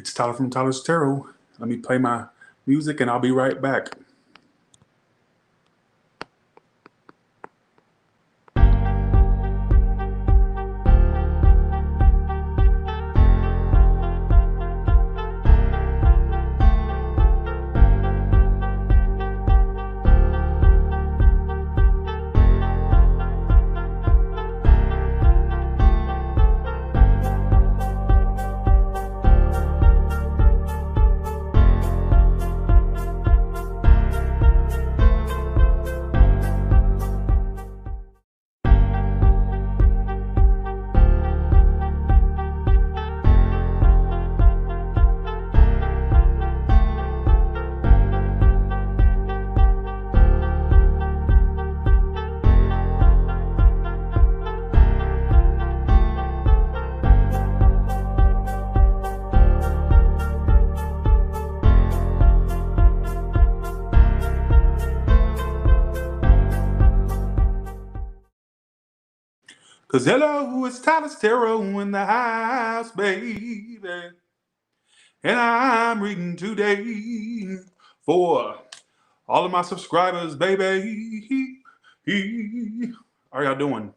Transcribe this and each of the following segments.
It's Tyler from Tyler's Tarot. Let me play my music and I'll be right back. Cause hello, it's Tyler's Tarot in the house, baby. And I'm reading today for all of my subscribers, baby. How are y'all doing?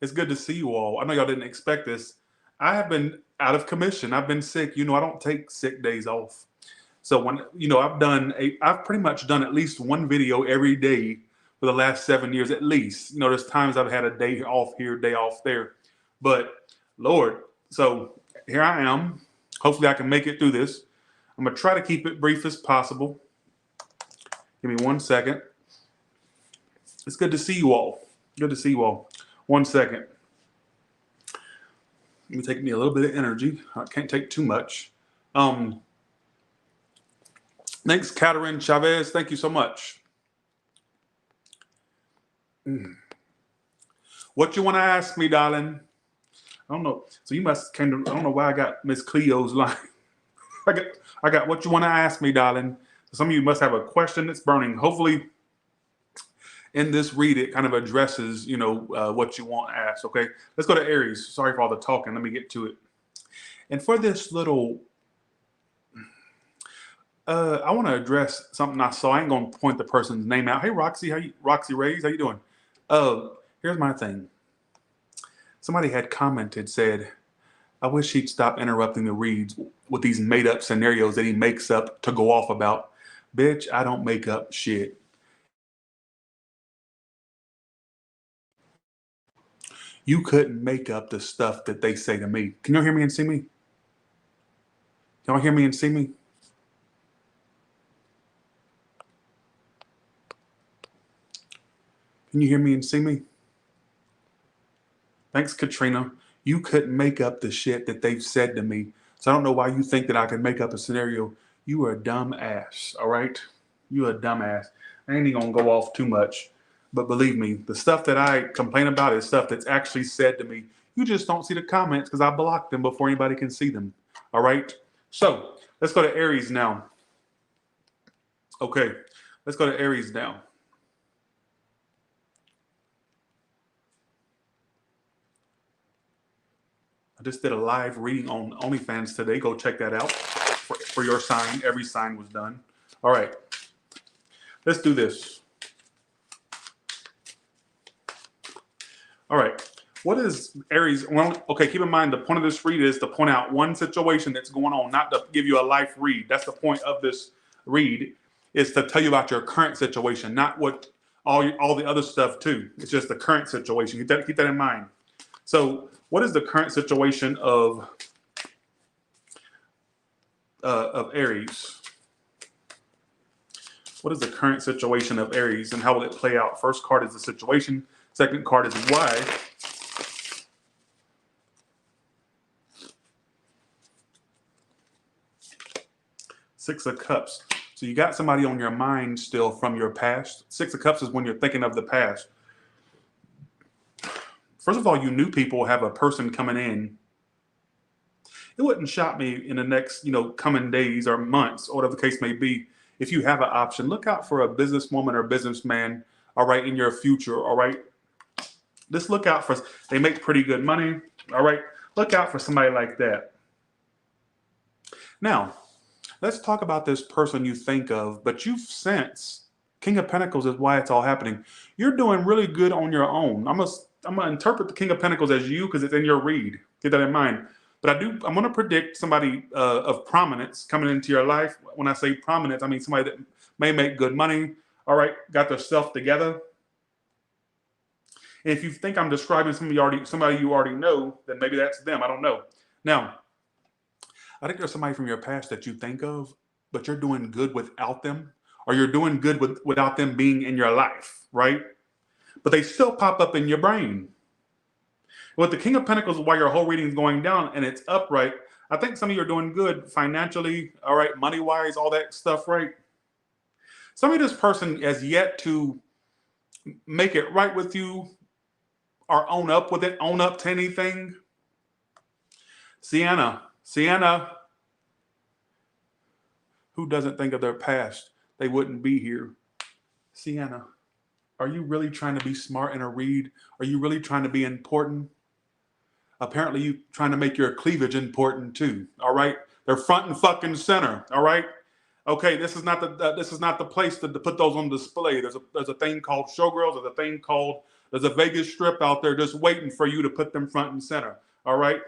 It's good to see you all. I know y'all didn't expect this. I have been out of commission. I've been sick. You know, I don't take sick days off. So when, I've pretty much done at least one video every day for the last 7 years at least. You know, there's times I've had a day off here, day off there. But Lord, so here I am. Hopefully I can make it through this. I'm going to try to keep it brief as possible. Give me 1 second. It's good to see you all. Good to see you all. 1 second. Let me take me a little bit of energy. I can't take too much. Thanks, Catherine Chavez. Thank you so much. What you want to ask me, darling? I don't know. So you must came to, I don't know why I got Miss Cleo's line. I got what you want to ask me, darling. Some of you must have a question that's burning. Hopefully in this read, it kind of addresses, what you want to ask. Okay, let's go to Aries. Sorry for all the talking. Let me get to it. And for this little, I want to address something I saw. I ain't going to point the person's name out. Hey, Roxy, Roxy Reyes, how you doing? Here's my thing. Somebody had commented, said, I wish he'd stop interrupting the reads with these made-up scenarios that he makes up to go off about. Bitch, I don't make up shit. You couldn't make up the stuff that they say to me. Can y'all hear me and see me? Y'all hear me and see me? Can you hear me and see me? Thanks, Katrina. You couldn't make up the shit that they've said to me. So I don't know why you think that I can make up a scenario. You are a dumb ass, all right? You are a dumb ass. I ain't even gonna go off too much. But believe me, the stuff that I complain about is stuff that's actually said to me. You just don't see the comments because I blocked them before anybody can see them, all right? So let's go to Aries now. Okay, let's go to Aries now. I just did a live reading on OnlyFans today. Go check that out for your sign. Every sign was done. All right. Let's do this. All right. What is Aries? Well, okay, keep in mind the point of this read is to point out one situation that's going on, not to give you a life read. That's the point of this read, is to tell you about your current situation, not what all the other stuff too. It's just the current situation. Keep that in mind. So what is the current situation of Aries? What is the current situation of Aries and how will it play out? First card is the situation. Second card is why. Six of Cups. So you got somebody on your mind still from your past. Six of Cups is when you're thinking of the past. First of all, you new people have a person coming in. It wouldn't shock me in the next, coming days or months, or whatever the case may be, if you have an option. Look out for a businesswoman or businessman, all right, in your future, all right? Just look out for, they make pretty good money, all right? Look out for somebody like that. Now, let's talk about this person you think of, but you've sensed King of Pentacles is why it's all happening. You're doing really good on your own. I'm gonna interpret the King of Pentacles as you because it's in your read. Keep that in mind. But I'm gonna predict somebody of prominence coming into your life. When I say prominence, I mean somebody that may make good money. All right, got their stuff together. And if you think I'm describing somebody you already know, then maybe that's them. I don't know. Now, I think there's somebody from your past that you think of, but you're doing good without them, or you're doing good without them being in your life, right? But they still pop up in your brain. With the King of Pentacles, while your whole reading is going down and it's upright, I think some of you are doing good financially, all right, money-wise, all that stuff, right? Some of this person has yet to make it right with you or own up with it, own up to anything. Sienna, who doesn't think of their past? They wouldn't be here. Sienna, are you really trying to be smart in a read? Are you really trying to be important? Apparently you trying to make your cleavage important too, all right? They're front and fucking center, all right? Okay, this is not the place to put those on display. There's a thing called showgirls. There's a Vegas strip out there just waiting for you to put them front and center, all right?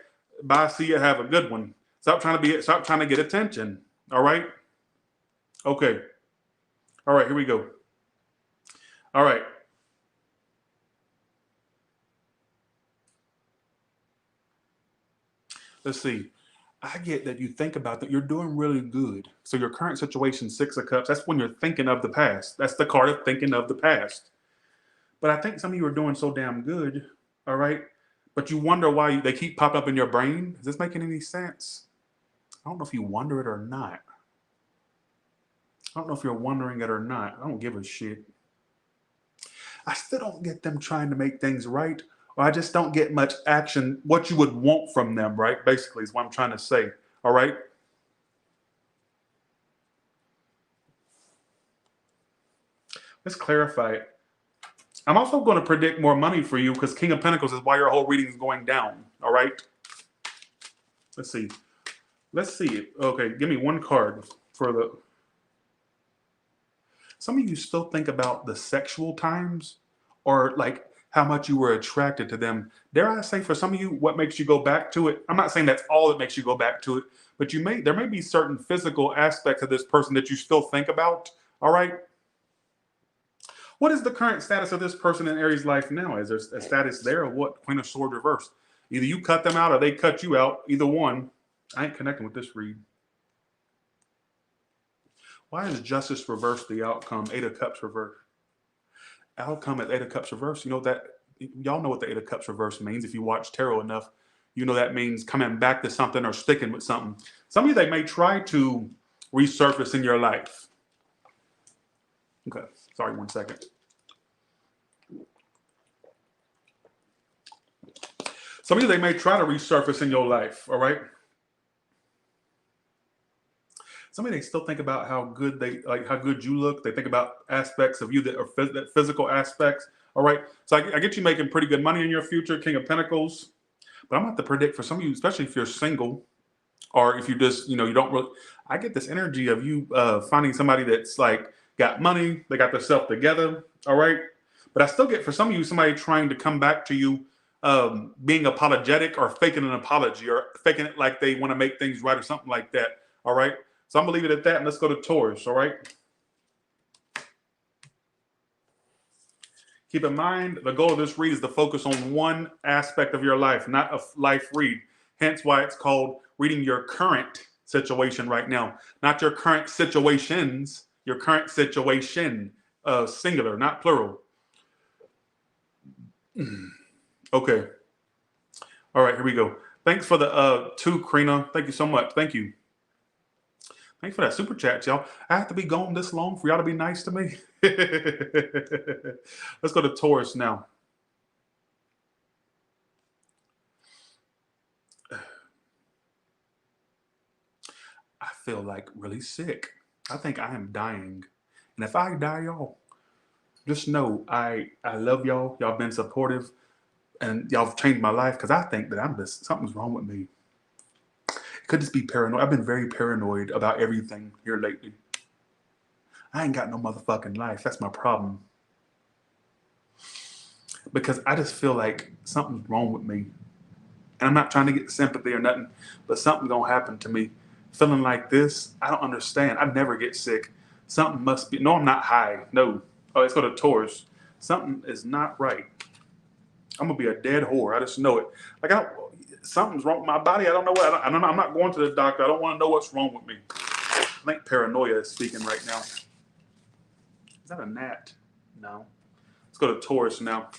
Bye, see you, have a good one. Stop trying to get attention, all right? Okay. All right, here we go. All right. Let's see. I get that you think about that. You're doing really good. So your current situation, Six of Cups, that's when you're thinking of the past. That's the card of thinking of the past. But I think some of you are doing so damn good, all right? But you wonder why they keep popping up in your brain. Is this making any sense? I don't know if you wonder it or not. I don't know if you're wondering it or not. I don't give a shit. I still don't get them trying to make things right, or I just don't get much action, what you would want from them, right? Basically, is what I'm trying to say, all right? Let's clarify it. I'm also going to predict more money for you because King of Pentacles is why your whole reading is going down, all right? Let's see. Let's see. Okay, give me one card for the... Some of you still think about the sexual times or like how much you were attracted to them. Dare I say for some of you, what makes you go back to it? I'm not saying that's all that makes you go back to it, but there may be certain physical aspects of this person that you still think about, all right? What is the current status of this person in Aries' life now? Is there a status there or what? Queen of Swords reversed. Either you cut them out or they cut you out. Either one. I ain't connecting with this read. Why is Justice reversed the outcome? Eight of Cups reversed. Outcome at Eight of Cups reversed. You know that, y'all know what the Eight of Cups reversed means. If you watch tarot enough, you know that means coming back to something or sticking with something. Some of you, they may try to resurface in your life. Okay, sorry, 1 second. Some of you, they may try to resurface in your life, all right? Some of you, they still think about how good you look. They think about aspects of you that are physical aspects, all right? So I get you making pretty good money in your future, King of Pentacles. But I'm going to predict for some of you, especially if you're single, or if you just, you don't really, I get this energy of you finding somebody that's like got money, they got themselves together, all right? But I still get for some of you, somebody trying to come back to you being apologetic or faking an apology or faking it like they want to make things right or something like that, all right? So I'm going to leave it at that, and let's go to Taurus, all right? Keep in mind, the goal of this read is to focus on one aspect of your life, not a life read. Hence why it's called reading your current situation right now, not your current situations, your current situation, singular, not plural. Okay. All right, here we go. Thanks for the 2, Karina. Thank you so much. Thank you. Thanks for that super chat, y'all. I have to be gone this long for y'all to be nice to me. Let's go to Taurus now. I feel like really sick. I think I am dying. And if I die, y'all, just know I love y'all. Y'all been supportive and y'all have changed my life because I think that something's wrong with me. Could this be paranoid? I've been very paranoid about everything here lately. I ain't got no motherfucking life. That's my problem. Because I just feel like something's wrong with me. And I'm not trying to get sympathy or nothing, but something's going to happen to me. Feeling like this, I don't understand. I never get sick. Something must be. No, I'm not high. No. Oh, let's go to Taurus. Something is not right. I'm going to be a dead whore. I just know it. Like, something's wrong with my body. I don't know what. I'm not going to the doctor. I don't want to know what's wrong with me. I think paranoia is speaking right now. Is that a gnat? No. Let's go to Taurus now.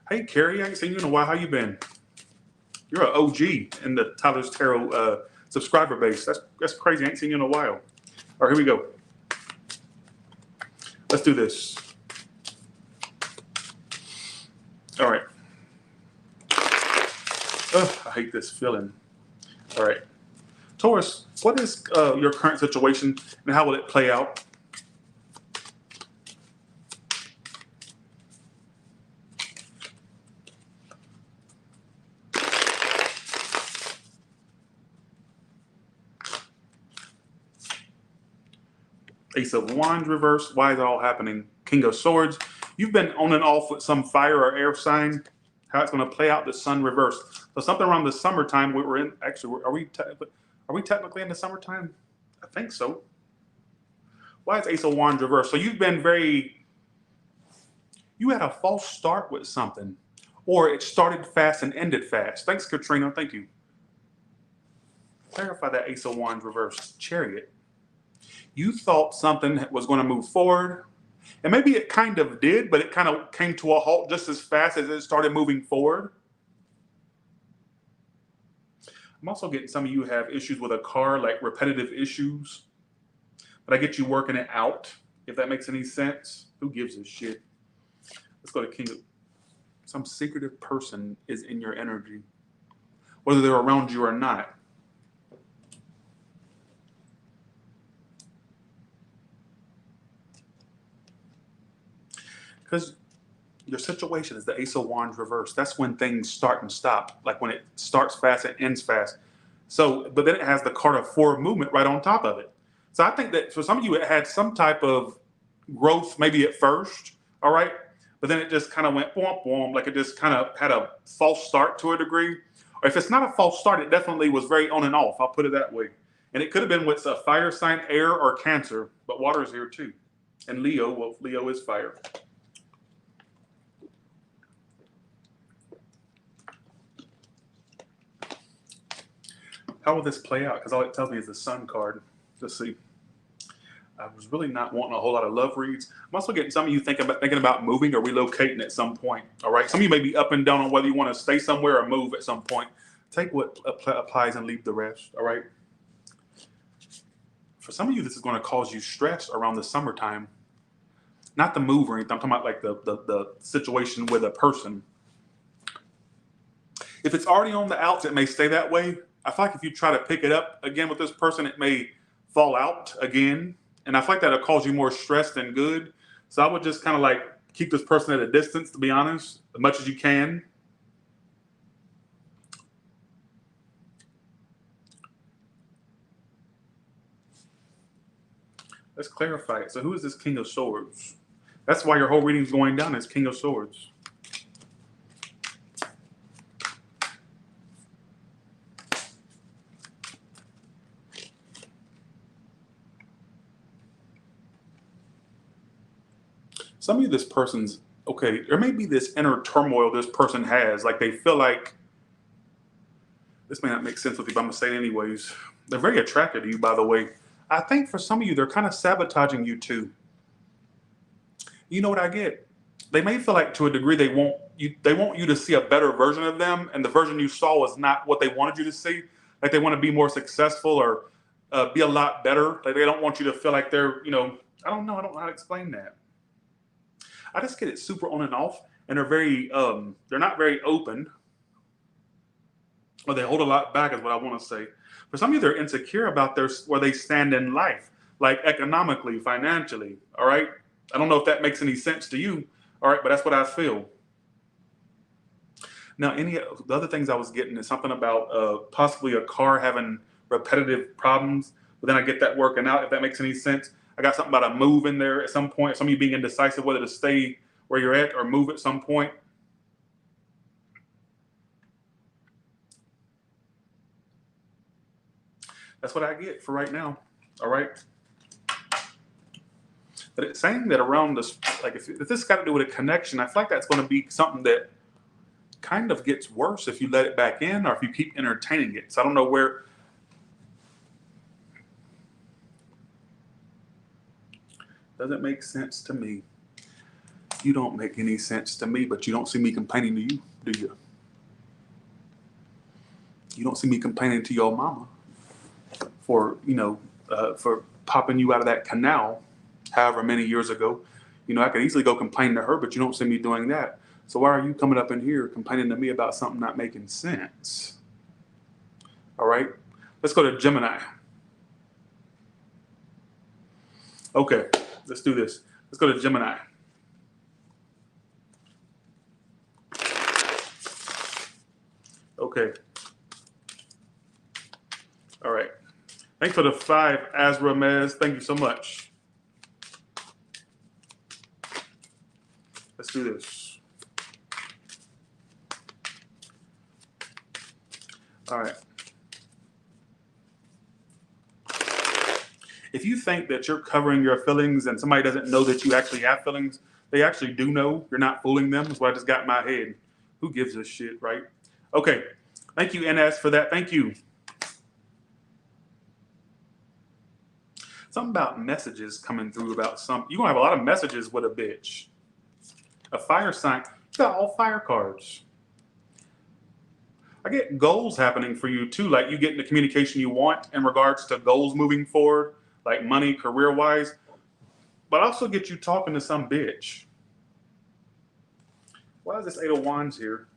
Hey, Carrie, I ain't seen you in a while. How you been? You're an OG in the Tyler's Tarot subscriber base. That's crazy. I ain't seen you in a while. All right, here we go. Let's do this. All right. Ugh, I hate this feeling. All right. Taurus, what is your current situation and how will it play out? Ace of Wands reverse. Why is it all happening? King of Swords. You've been on and off with some fire or air sign. How it's going to play out, the sun reverse. So something around the summertime. We're in. Actually, are we technically in the summertime? I think so. Why is Ace of Wands reverse? So you've been very. You had a false start with something, or it started fast and ended fast. Thanks, Katrina. Thank you. Clarify that Ace of Wands reverse. Chariot. You thought something was going to move forward, and maybe it kind of did, but it kind of came to a halt just as fast as it started moving forward. I'm also getting some of you have issues with a car, like repetitive issues, but I get you working it out, if that makes any sense. Who gives a shit? Let's go to King of... Some secretive person is in your energy, whether they're around you or not. Because your situation is the Ace of Wands reverse. That's when things start and stop. Like when it starts fast and ends fast. So, but then it has the card of forward movement right on top of it. So I think that for some of you, it had some type of growth maybe at first, all right? But then it just kind of went boom, boom, like it just kind of had a false start to a degree. Or if it's not a false start, it definitely was very on and off. I'll put it that way. And it could have been with a fire sign, air, or Cancer, but water is here too. And Leo, well, Leo is fire. How will this play out? Because all it tells me is the Sun card. Let's see. I was really not wanting a whole lot of love reads. I'm also getting some of you thinking about moving or relocating at some point. All right. Some of you may be up and down on whether you want to stay somewhere or move at some point. Take what applies and leave the rest. All right. For some of you, this is going to cause you stress around the summertime. Not the move or anything. I'm talking about like the situation with a person. If it's already on the outs, it may stay that way. I feel like if you try to pick it up again with this person, it may fall out again. And I feel like that'll cause you more stress than good. So I would just kind of like keep this person at a distance, to be honest, as much as you can. Let's clarify it. So who is this King of Swords? That's why your whole reading is going down as King of Swords. Some of you, this person's, okay, there may be this inner turmoil this person has. Like they feel like, this may not make sense with you, but I'm going to say it anyways. They're very attracted to you, by the way. I think for some of you, they're kind of sabotaging you too. You know what I get? They may feel like to a degree they want you to see a better version of them, and the version you saw was not what they wanted you to see. Like they want to be more successful or be a lot better. Like they don't want you to feel like they're, I don't know how to explain that. I just get it super on and off, and they're not very open, or they hold a lot back is what I want to say. For some of you, they're insecure about where they stand in life, like economically, financially, all right? I don't know if that makes any sense to you, all right, but that's what I feel. Now, any of the other things I was getting is something about possibly a car having repetitive problems, but then I get that working out, if that makes any sense. I got something about a move in there at some point, some of you being indecisive whether to stay where you're at or move at some point. That's what I get for right now. All right. But it's saying that around this, like if this got to do with a connection, I feel like that's going to be something that kind of gets worse if you let it back in or if you keep entertaining it. So I don't know where. Doesn't make sense to me. You don't make any sense to me, but you don't see me complaining to you, do you? You don't see me complaining to your mama for, for popping you out of that canal however many years ago. I could easily go complain to her, but you don't see me doing that. So why are you coming up in here complaining to me about something not making sense? All right, let's go to Gemini. Okay, let's do this. Let's go to Gemini. Okay. All right. Thanks for the 5, Azra Mez. Thank you so much. Let's do this. All right. If you think that you're covering your feelings and somebody doesn't know that you actually have feelings, they actually do know. You're not fooling them. That's what I just got in my head. Who gives a shit, right? Okay. Thank you, NS, for that. Thank you. Something about messages coming through about some. You're going to have a lot of messages with a bitch. A fire sign. You got all fire cards. I get goals happening for you too. Like you getting the communication you want in regards to goals moving forward, like money, career-wise. But I also get you talking to some bitch. Why is this 8 of Wands here?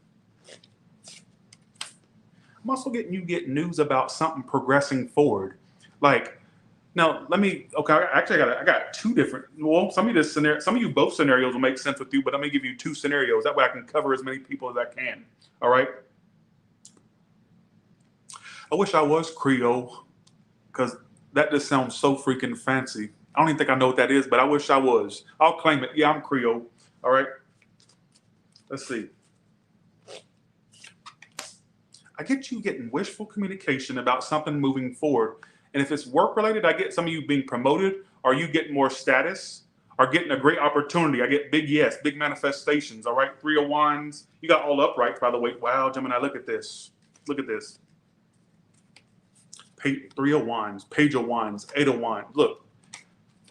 I'm also getting you get news about something progressing forward. Like, now let me. Okay, I got 2 different. Well, some of you both scenarios will make sense with you, but I'm gonna give you 2 scenarios. That way, I can cover as many people as I can. All right. I wish I was Creole, because that just sounds so freaking fancy. I don't even think I know what that is, but I wish I was. I'll claim it. Yeah, I'm Creole. All right. Let's see. I get you getting wishful communication about something moving forward. And if it's work related, I get some of you being promoted, or you get more status, or getting a great opportunity. I get big yes, big manifestations. All right. 3 of Wands. You got all uprights, by the way. Wow, Gemini, look at this. Look at this. 3 of Wands, Page of Wands, 8 of Wands. Look,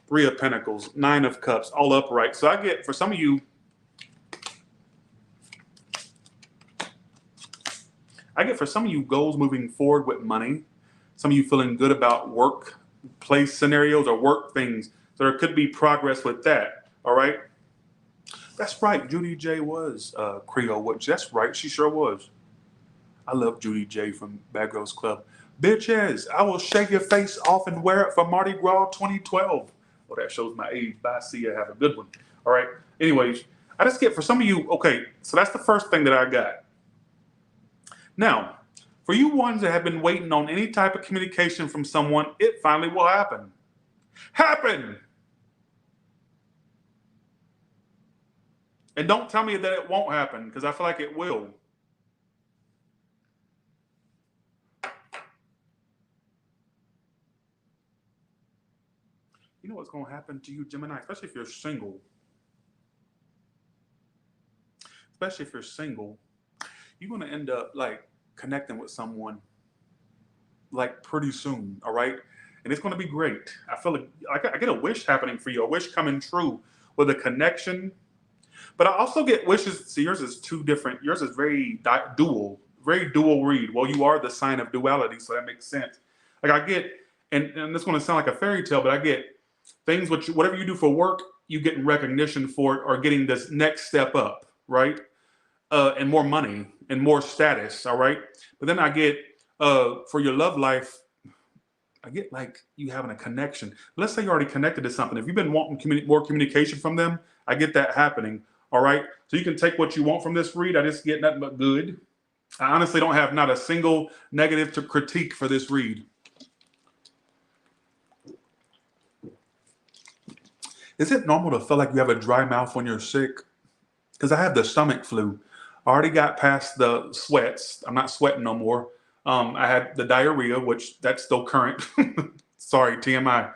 3 of Pentacles, 9 of Cups, all upright. So I get, for some of you, goals moving forward with money. Some of you feeling good about workplace scenarios or work things. So there could be progress with that. All right. That's right. Judy J was Creole Witch. That's right. She sure was. I love Judy J from Bad Girls Club. Bitches, I will shake your face off and wear it for Mardi Gras 2012. Oh, that shows my age. Bye. See ya. Have a good one. All right. Anyways, I just get for some of you. Okay. So that's the first thing that I got. Now, for you ones that have been waiting on any type of communication from someone, it finally will happen. Happen! And don't tell me that it won't happen, because I feel like it will. You know what's going to happen to you, Gemini, especially if you're single. Especially if you're single, you're going to end up like connecting with someone like pretty soon, all right? And it's going to be great. I feel like I get a wish happening for you, a wish coming true with a connection. But I also get wishes. See, yours is 2 different. Yours is very dual read. Well, you are the sign of duality, so that makes sense. Like I get, and this is going to sound like a fairy tale, but I get things which whatever you do for work, you getting recognition for it or getting this next step up, right? And more money and more status, all right? But then I get for your love life, I get like you having a connection. Let's say you're already connected to something. If you've been wanting more communication from them, I get that happening. All right. So you can take what you want from this read. I just get nothing but good. I honestly don't have not a single negative to critique for this read. Is it normal to feel like you have a dry mouth when you're sick? Because I have the stomach flu. I already got past the sweats. I'm not sweating no more. I had the diarrhea, which that's still current. Sorry, TMI.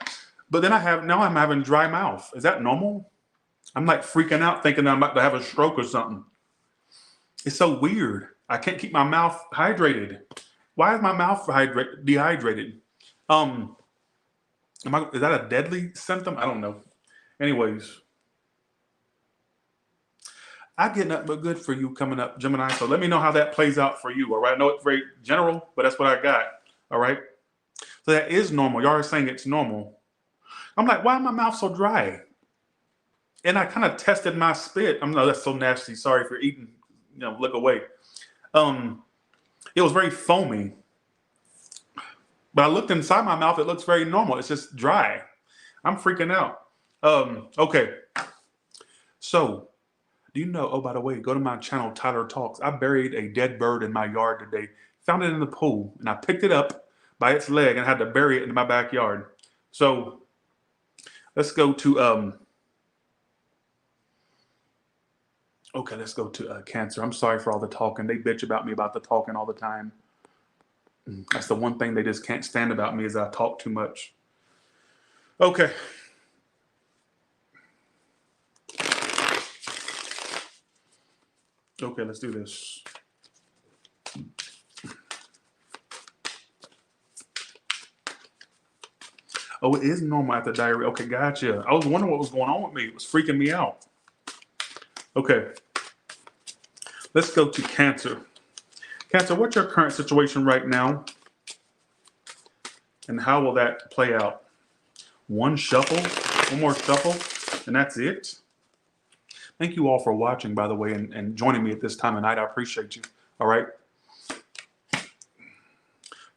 But then now I'm having dry mouth. Is that normal? I'm like freaking out thinking I'm about to have a stroke or something. It's so weird. I can't keep my mouth hydrated. Why is my mouth dehydrated? Is that a deadly symptom? I don't know. Anyways, I get nothing but good for you coming up, Gemini. So let me know how that plays out for you. All right. I know it's very general, but that's what I got. All right. So that is normal. Y'all are saying it's normal. I'm like, why is my mouth so dry? And I kind of tested my spit. No, that's so nasty. Sorry if you're eating. Look away. It was very foamy. But I looked inside my mouth. It looks very normal. It's just dry. I'm freaking out. Okay. So, do you know, oh, by the way, go to my channel, Tyler Talks. I buried a dead bird in my yard today. Found it in the pool. And I picked it up by its leg and had to bury it in my backyard. So, let's go to... Okay, let's go to Cancer. I'm sorry for all the talking. They bitch about me about the talking all the time. That's the one thing they just can't stand about me is I talk too much. Okay. Okay, let's do this. Oh, it is normal after diarrhea. Okay, gotcha. I was wondering what was going on with me. It was freaking me out. Okay. Let's go to Cancer. Cancer, what's your current situation right now? And how will that play out? One more shuffle, and that's it. Thank you all for watching, by the way, and joining me at this time of night. I appreciate you. All right.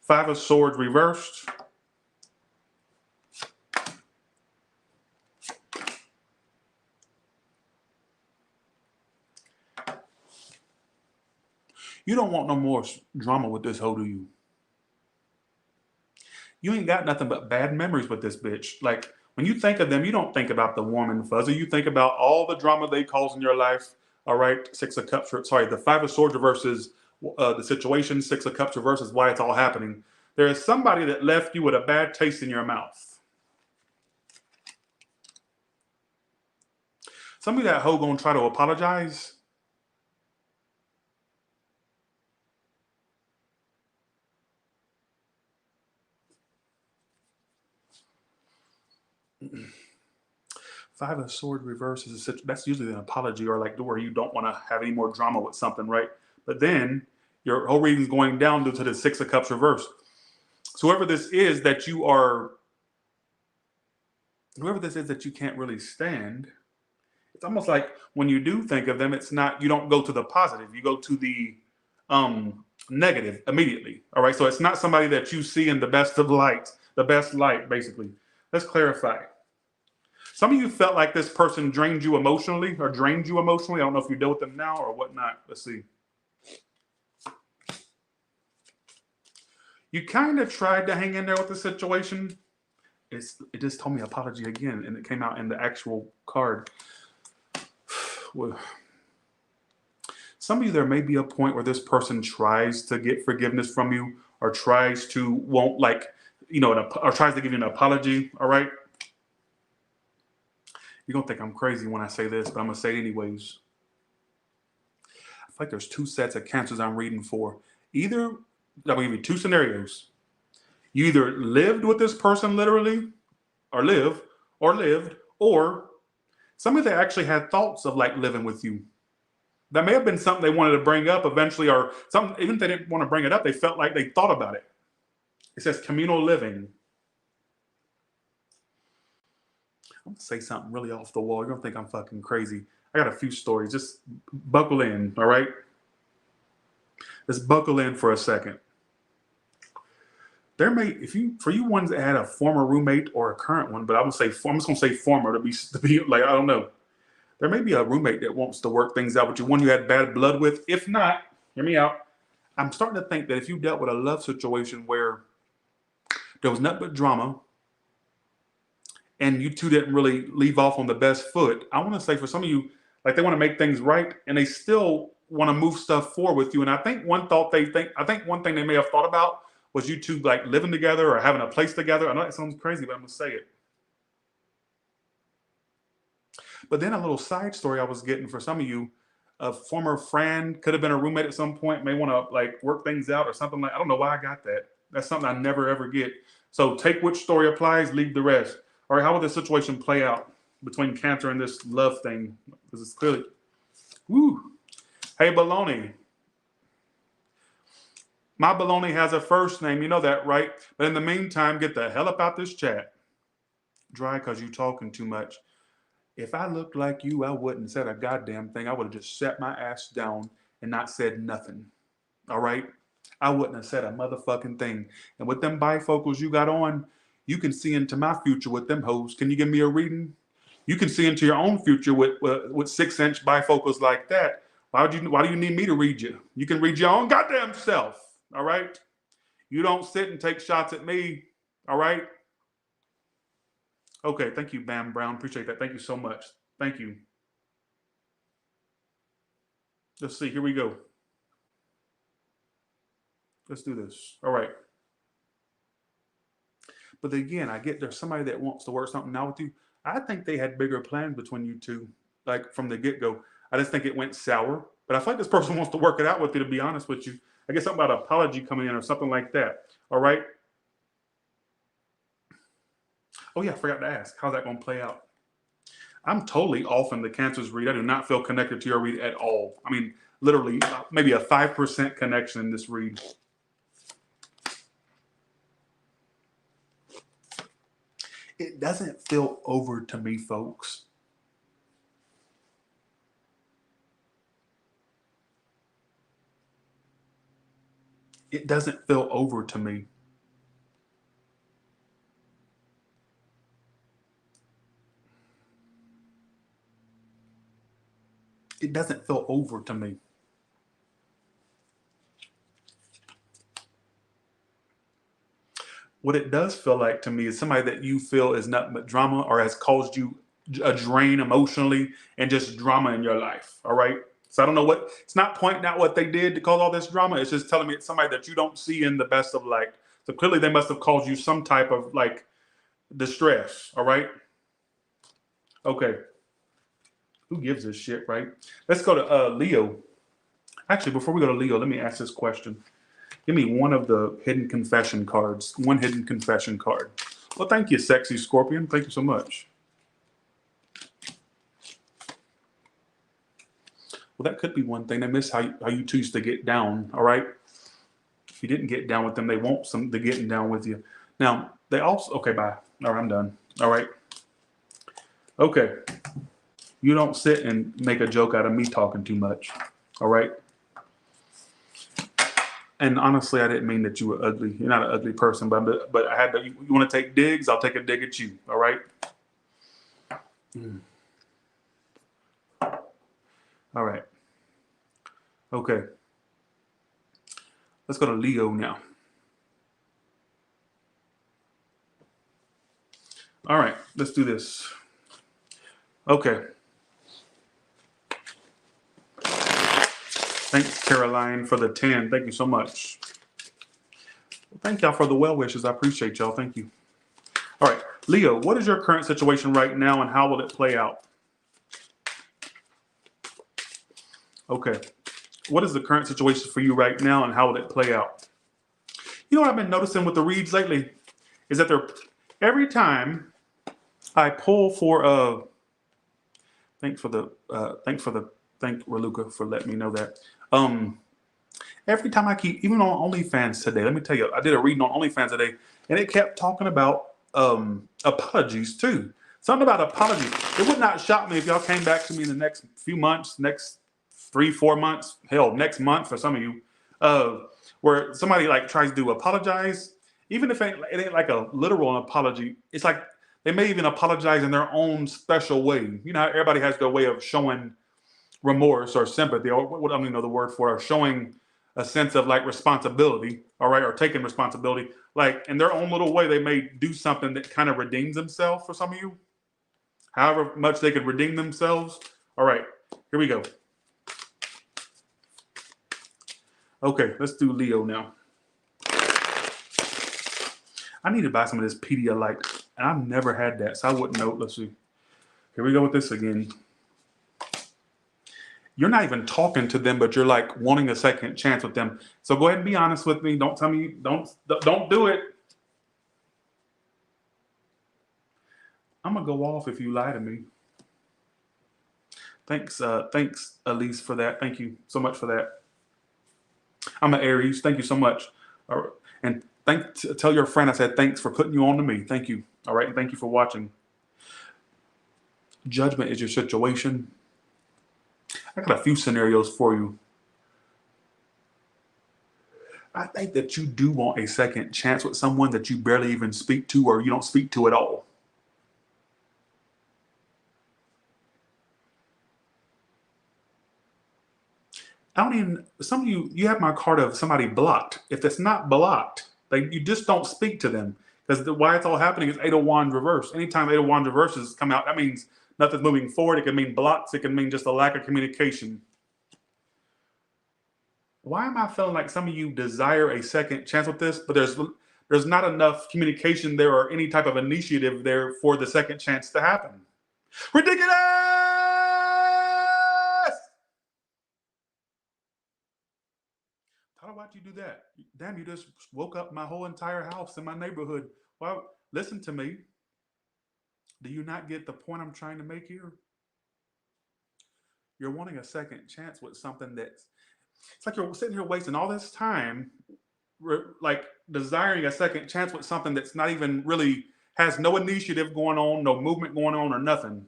Five of Swords reversed. You don't want no more drama with this hoe, do you? You ain't got nothing but bad memories with this bitch. Like, when you think of them, you don't think about the warm and fuzzy. You think about all the drama they cause in your life. All right, Six of Cups, sorry, the Five of Swords reverses the situation. Six of Cups reverses why it's all happening. There is somebody that left you with a bad taste in your mouth. Some of that hoe gonna try to apologize. Five of Swords reverse is that's usually an apology or like where you don't want to have any more drama with something, right? But then your whole reading is going down due to the Six of Cups reverse. So whoever this is that you can't really stand, it's almost like when you do think of them, it's not, you don't go to the positive, you go to the negative immediately. All right. So it's not somebody that you see in the best light, basically. Let's clarify. Some of you felt like this person drained you emotionally. I don't know if you deal with them now or whatnot. Let's see. You kind of tried to hang in there with the situation. It just told me apology again, and it came out in the actual card. Well, some of you, there may be a point where this person tries to get forgiveness from you or tries to or tries to give you an apology, all right? You're going to think I'm crazy when I say this, but I'm going to say it anyways. I feel like there's two sets of Cancers I'm reading for. Either, I'll give you two scenarios. You either lived with this person literally, or lived, or somebody that actually had thoughts of like living with you. That may have been something they wanted to bring up eventually, or something, even if they didn't want to bring it up, they felt like they thought about it. It says communal living. I'm going to say something really off the wall. You're going to think I'm fucking crazy. I got a few stories. Just buckle in, all right? Let's buckle in for a second. For you ones that had a former roommate or a current one, but I'm just going to say former to be like, I don't know. there may be a roommate that wants to work things out with you, one you had bad blood with. If not, hear me out. I'm starting to think that if you dealt with a love situation where there was nothing but drama and you two didn't really leave off on the best foot, I want to say for some of you, like they want to make things right and they still want to move stuff forward with you. And I think one thing they may have thought about was you two like living together or having a place together. I know that sounds crazy, but I'm gonna say it. But then a little side story I was getting for some of you, a former friend, could have been a roommate at some point, may want to like work things out or something like, I don't know why I got that. That's something I never ever get. So take which story applies, leave the rest. All right, how will this situation play out between Cancer and this love thing? Because it's clearly, woo. Hey, Baloney. My Baloney has a first name, you know that, right? But in the meantime, get the hell up out this chat. Dry because you talking too much. If I looked like you, I wouldn't have said a goddamn thing. I would have just sat my ass down and not said nothing. All right? I wouldn't have said a motherfucking thing. And with them bifocals you got on, you can see into my future with them hoes. Can you give me a reading? You can see into your own future with 6-inch bifocals like that. Why do you need me to read you? You can read your own goddamn self. All right? You don't sit and take shots at me. All right? Okay, thank you, Bam Brown. Appreciate that. Thank you so much. Thank you. Let's see. Here we go. Let's do this. All right. But again, I get there's somebody that wants to work something out with you. I think they had bigger plans between you two, like from the get-go. I just think it went sour. But I feel like this person wants to work it out with you, to be honest with you. I guess something about an apology coming in or something like that. All right. Oh, yeah, I forgot to ask. How's that going to play out? I'm totally off in the Cancer's read. I do not feel connected to your read at all. I mean, literally, maybe a 5% connection in this read. It doesn't feel over to me, folks. It doesn't feel over to me. It doesn't feel over to me. What it does feel like to me is somebody that you feel is nothing but drama or has caused you a drain emotionally and just drama in your life. All right. So I don't know what, it's not pointing out what they did to cause all this drama. It's just telling me it's somebody that you don't see in the best of light. So clearly they must have caused you some type of like distress. All right. Okay. Who gives a shit, right? Let's go to Leo. Actually, before we go to Leo, let me ask this question. Give me one of the hidden confession cards. One hidden confession card. Well, thank you, sexy Scorpion. Thank you so much. Well, that could be one thing. They miss how you two used to get down, all right? If you didn't get down with them, they want some to getting down with you. Now, they also, okay, bye. All right, I'm done. All right. Okay. You don't sit and make a joke out of me talking too much, all right? And honestly, I didn't mean that you were ugly. You're not an ugly person, but I had to. You want to take digs? I'll take a dig at you. All right. All right. Okay. Let's go to Leo now. All right. Let's do this. Okay. Thanks, Caroline, for the 10. Thank you so much. Thank y'all for the well wishes. I appreciate y'all. Thank you. All right. Leo, what is your current situation right now and how will it play out? Okay. What is the current situation for you right now and how will it play out? You know what I've been noticing with the reads lately is that every time I pull for thank Raluca for letting me know that. Every time I keep, even on OnlyFans today, let me tell you, I did a reading on OnlyFans today, and it kept talking about apologies too. Something about apologies. It would not shock me if y'all came back to me in the next few months, next 3-4 months, hell, next month for some of you, where somebody like tries to apologize, even if it ain't like a literal apology. It's like They may even apologize in their own special way. You know how everybody has their way of showing remorse or sympathy, or what I don't even know the word for it, or showing a sense of like responsibility, all right, or taking responsibility. Like in their own little way, they may do something that kind of redeems themselves for some of you. However much they could redeem themselves. All right, here we go. Okay, let's do Leo now. I need to buy some of this Pedialyte, and I've never had that, so I wouldn't know. Let's see. Here we go with this again. You're not even talking to them, but you're like wanting a second chance with them. So go ahead and be honest with me. Don't tell me, don't do it. I'm gonna go off if you lie to me. Thanks, Elise, for that. Thank you so much for that. I'm an Aries. Thank you so much. All right. And tell your friend I said thanks for putting you on to me. Thank you. All right. And thank you for watching. Judgment is your situation. I got a few scenarios for you. I think that you do want a second chance with someone that you barely even speak to, or you don't speak to at all. I don't even, some of you have my card of somebody blocked. If it's not blocked, you just don't speak to them. Because why it's all happening is Eight of Wands reverse. Anytime Eight of Wands reverses come out, that means nothing's moving forward. It can mean blocks. It can mean just a lack of communication. Why am I feeling like some of you desire a second chance with this, but there's not enough communication there or any type of initiative there for the second chance to happen? Ridiculous! Why'd you do that? Damn, you just woke up my whole entire house in my neighborhood. Well, listen to me. Do you not get the point I'm trying to make here? You're wanting a second chance with something it's like you're sitting here wasting all this time, like desiring a second chance with something that's not even really, has no initiative going on, no movement going on, or nothing.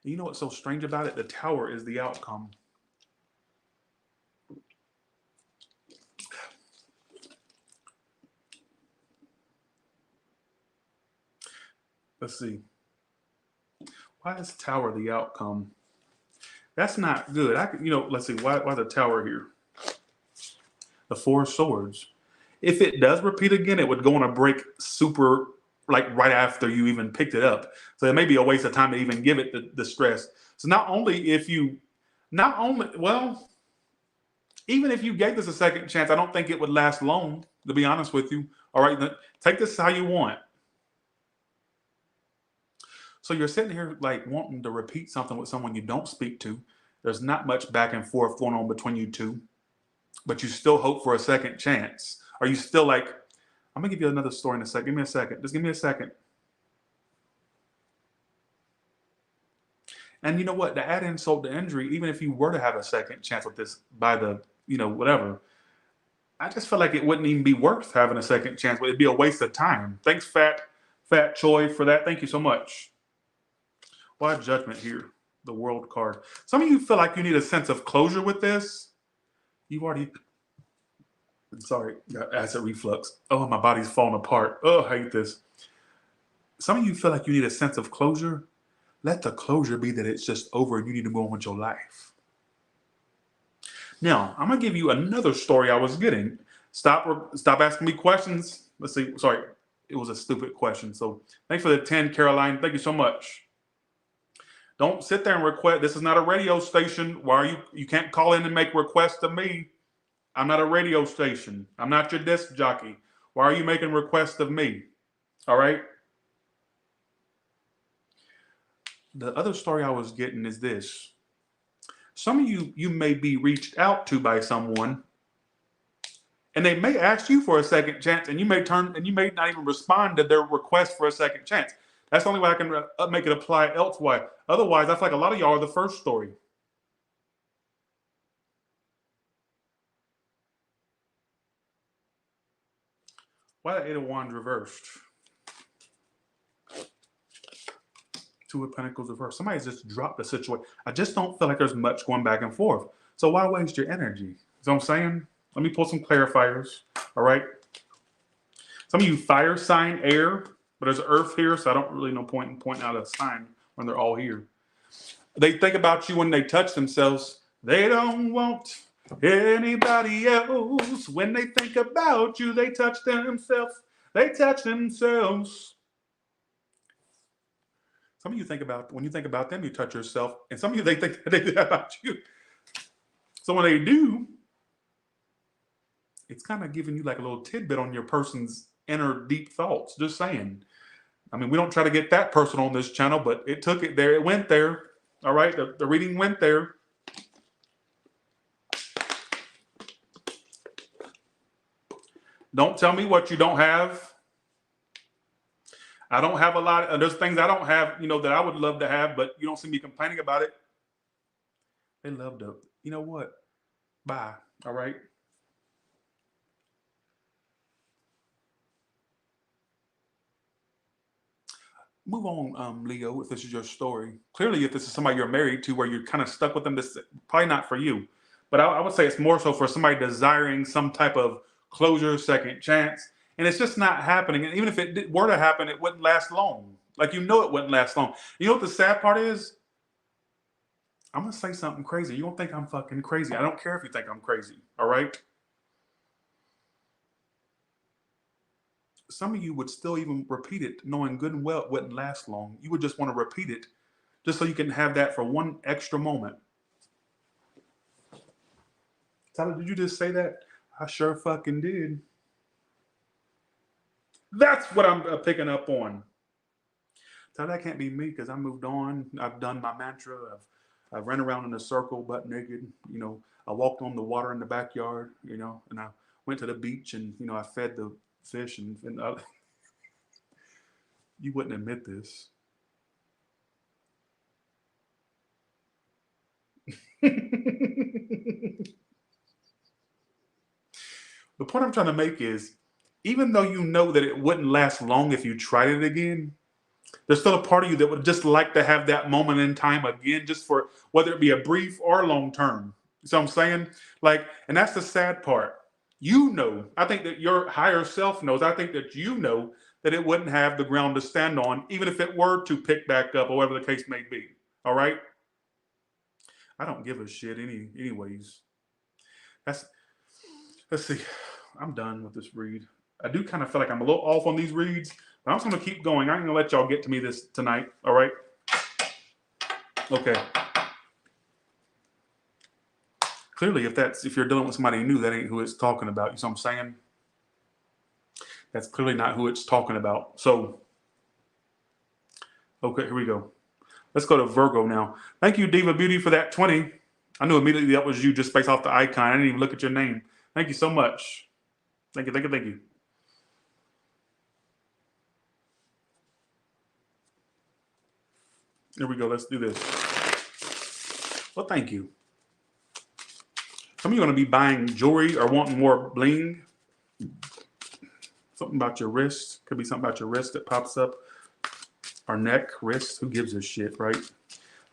And you know what's so strange about it? The Tower is the outcome. Let's see. Why is Tower the outcome? That's not good. Let's see. Why the Tower here? The Four of Swords. If it does repeat again, it would go on a break super, like right after you even picked it up. So it may be a waste of time to even give it the stress. So even if you gave this a second chance, I don't think it would last long, to be honest with you. All right, take this how you want. So you're sitting here like wanting to repeat something with someone you don't speak to. There's not much back and forth going on between you two, but you still hope for a second chance. Are you still like, I'm gonna give you another story in a second. Give me a second. Just give me a second. And you know what? To add insult to injury, even if you were to have a second chance with this by the, whatever, I just feel like it wouldn't even be worth having a second chance. It'd be a waste of time. Thanks, Fat Choi, for that. Thank you so much. Why Judgment here? The World card. Some of you feel like you need a sense of closure with this. You've already, sorry, got acid reflux. Oh, my body's falling apart. Oh, I hate this. Some of you feel like you need a sense of closure. Let the closure be that it's just over and you need to move on with your life. Now, I'm going to give you another story I was getting. Stop asking me questions. Let's see. Sorry, it was a stupid question. So thanks for the 10, Caroline. Thank you so much. Don't sit there and request. This is not a radio station. Why you can't call in and make requests to me. I'm not a radio station. I'm not your disc jockey. Why are you making requests of me? All right. The other story I was getting is this. Some of you may be reached out to by someone, and they may ask you for a second chance, and you may not even respond to their request for a second chance. That's the only way I can make it apply elsewhere. Otherwise, I feel like a lot of y'all are the first story. Why the Eight of Wands reversed? Two of Pentacles reversed. Somebody's just dropped the situation. I just don't feel like there's much going back and forth. So why waste your energy? what I'm saying? Let me pull some clarifiers. All right. Some of you fire sign air, but there's earth here, so I don't really know point in pointing out a sign when they're all here. They think about you when they touch themselves. They don't want anybody else. When they think about you, they touch themselves. They touch themselves. Some of you think about, when you think about them, you touch yourself. And some of you, they think about you. So when they do, it's kind of giving you like a little tidbit on your person's inner deep thoughts. Just saying. I mean, we don't try to get that personal on this channel, but it took it there. It went there. All right. The reading went there. Don't tell me what you don't have. I don't have a lot. There's things I don't have, you know, that I would love to have, but you don't see me complaining about it. They love to, you know what? Bye. All right. Move on, Leo, if this is your story. Clearly, if this is somebody you're married to where you're kind of stuck with them, this is probably not for you. But I would say it's more so for somebody desiring some type of closure, second chance. And it's just not happening. And even if it were to happen, it wouldn't last long. Like, you know, it wouldn't last long. You know what the sad part is? I'm going to say something crazy. You don't think I'm fucking crazy. I don't care if you think I'm crazy. All right? Some of you would still even repeat it, knowing good and well it wouldn't last long. You would just want to repeat it just so you can have that for one extra moment. Tyler, did you just say that? I sure fucking did. That's what I'm picking up on. Tyler, that can't be me because I moved on. I've done my mantra. I've ran around in a circle butt naked. You know, I walked on the water in the backyard, you know, and I went to the beach and, you know, I fed the fish and you wouldn't admit this. The point I'm trying to make is, even though you know that it wouldn't last long if you tried it again, there's still a part of you that would just like to have that moment in time again, just for whether it be a brief or long term. So I'm saying, like, and that's the sad part. You know, I think that your higher self knows, I think that you know that it wouldn't have the ground to stand on, even if it were to pick back up or whatever the case may be. All right? I don't give a shit anyways. Let's see. I'm done with this read. I do kind of feel like I'm a little off on these reads, but I'm just going to keep going. I'm going to let y'all get to me this tonight. All right? Okay. Clearly, if you're dealing with somebody new, that ain't who it's talking about. You see what I'm saying? That's clearly not who it's talking about. So, okay, here we go. Let's go to Virgo now. Thank you, Diva Beauty, for that 20. I knew immediately that was you just based off the icon. I didn't even look at your name. Thank you so much. Thank you, thank you, thank you. Here we go. Let's do this. Well, thank you. Some of you are going to be buying jewelry or wanting more bling. Something about your wrist. Could be something about your wrist that pops up. Or neck, wrist. Who gives a shit, right?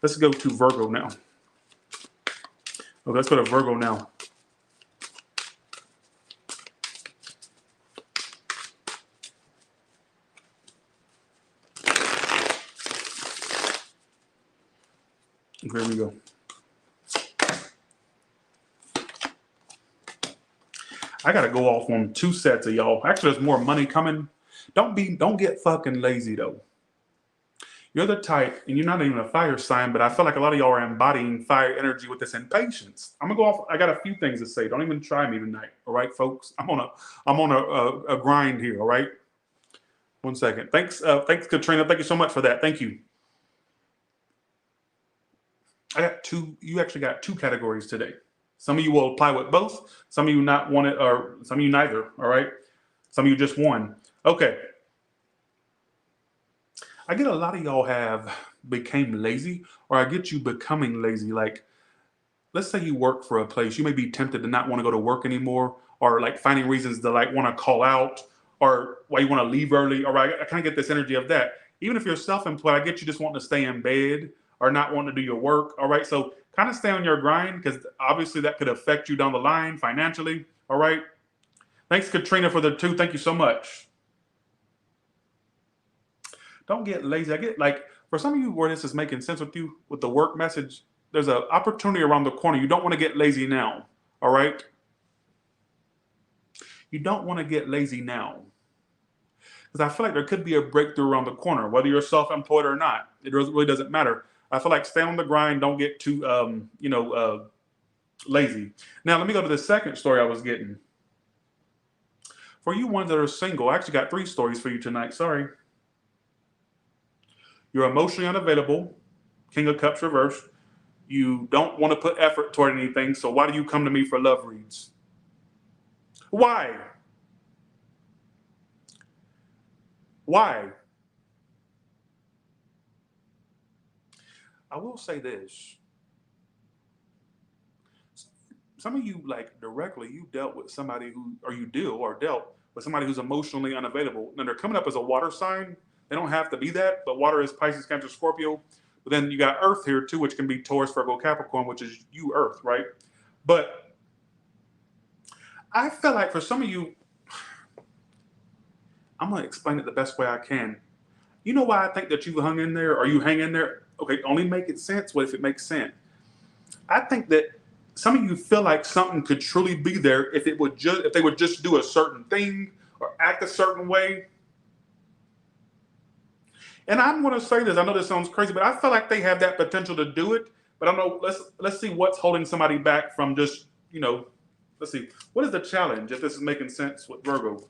Let's go to Virgo now. Okay, let's go to Virgo now. Here we go. I gotta go off on 2 sets of y'all. Actually, there's more money coming. Don't get fucking lazy though. You're the type, and you're not even a fire sign, but I feel like a lot of y'all are embodying fire energy with this impatience. I'm gonna go off. I got a few things to say. Don't even try me tonight. All right, folks. I'm on a grind here. All right. 1 second. Thanks, Katrina. Thank you so much for that. Thank you. I got 2. You actually got 2 categories today. Some of you will apply with both. Some of you not want it, or some of you neither. All right. Some of you just one. Okay. I get a lot of y'all have became lazy, or I get you becoming lazy. Like, let's say you work for a place. You may be tempted to not want to go to work anymore, or like finding reasons to like want to call out, or why you want to leave early. Or I kind of get this energy of that. Even if you're self-employed, I get you just wanting to stay in bed or not wanting to do your work. All right. So kind of stay on your grind, because obviously that could affect you down the line financially. All right. Thanks, Katrina, for the 2. Thank you so much. Don't get lazy. I get, like, for some of you where this is making sense with you with the work message, there's an opportunity around the corner. You don't want to get lazy now. All right. You don't want to get lazy now, because I feel like there could be a breakthrough around the corner, whether you're self-employed or not. It really doesn't matter. I feel like stay on the grind. Don't get too, lazy. Now, let me go to the second story I was getting. For you ones that are single, I actually got 3 stories for you tonight. Sorry. You're emotionally unavailable. King of Cups reversed. You don't want to put effort toward anything. So why do you come to me for love reads? Why? Why? I will say this. Some of you, like, directly, you dealt with somebody who, or you deal or dealt with somebody who's emotionally unavailable. And they're coming up as a water sign. They don't have to be that, but water is Pisces, Cancer, Scorpio. But then you got Earth here too, which can be Taurus, Virgo, Capricorn, which is you, Earth, right? But I feel like for some of you, I'm going to explain it the best way I can. You know why I think that you hung in there, or you hang in there? Okay, only make it sense. What if it makes sense? I think that some of you feel like something could truly be there if they would just do a certain thing or act a certain way. And I'm going to say this. I know this sounds crazy, but I feel like they have that potential to do it. But I don't know. Let's see what's holding somebody back from just, let's see. What is the challenge, if this is making sense with Virgo?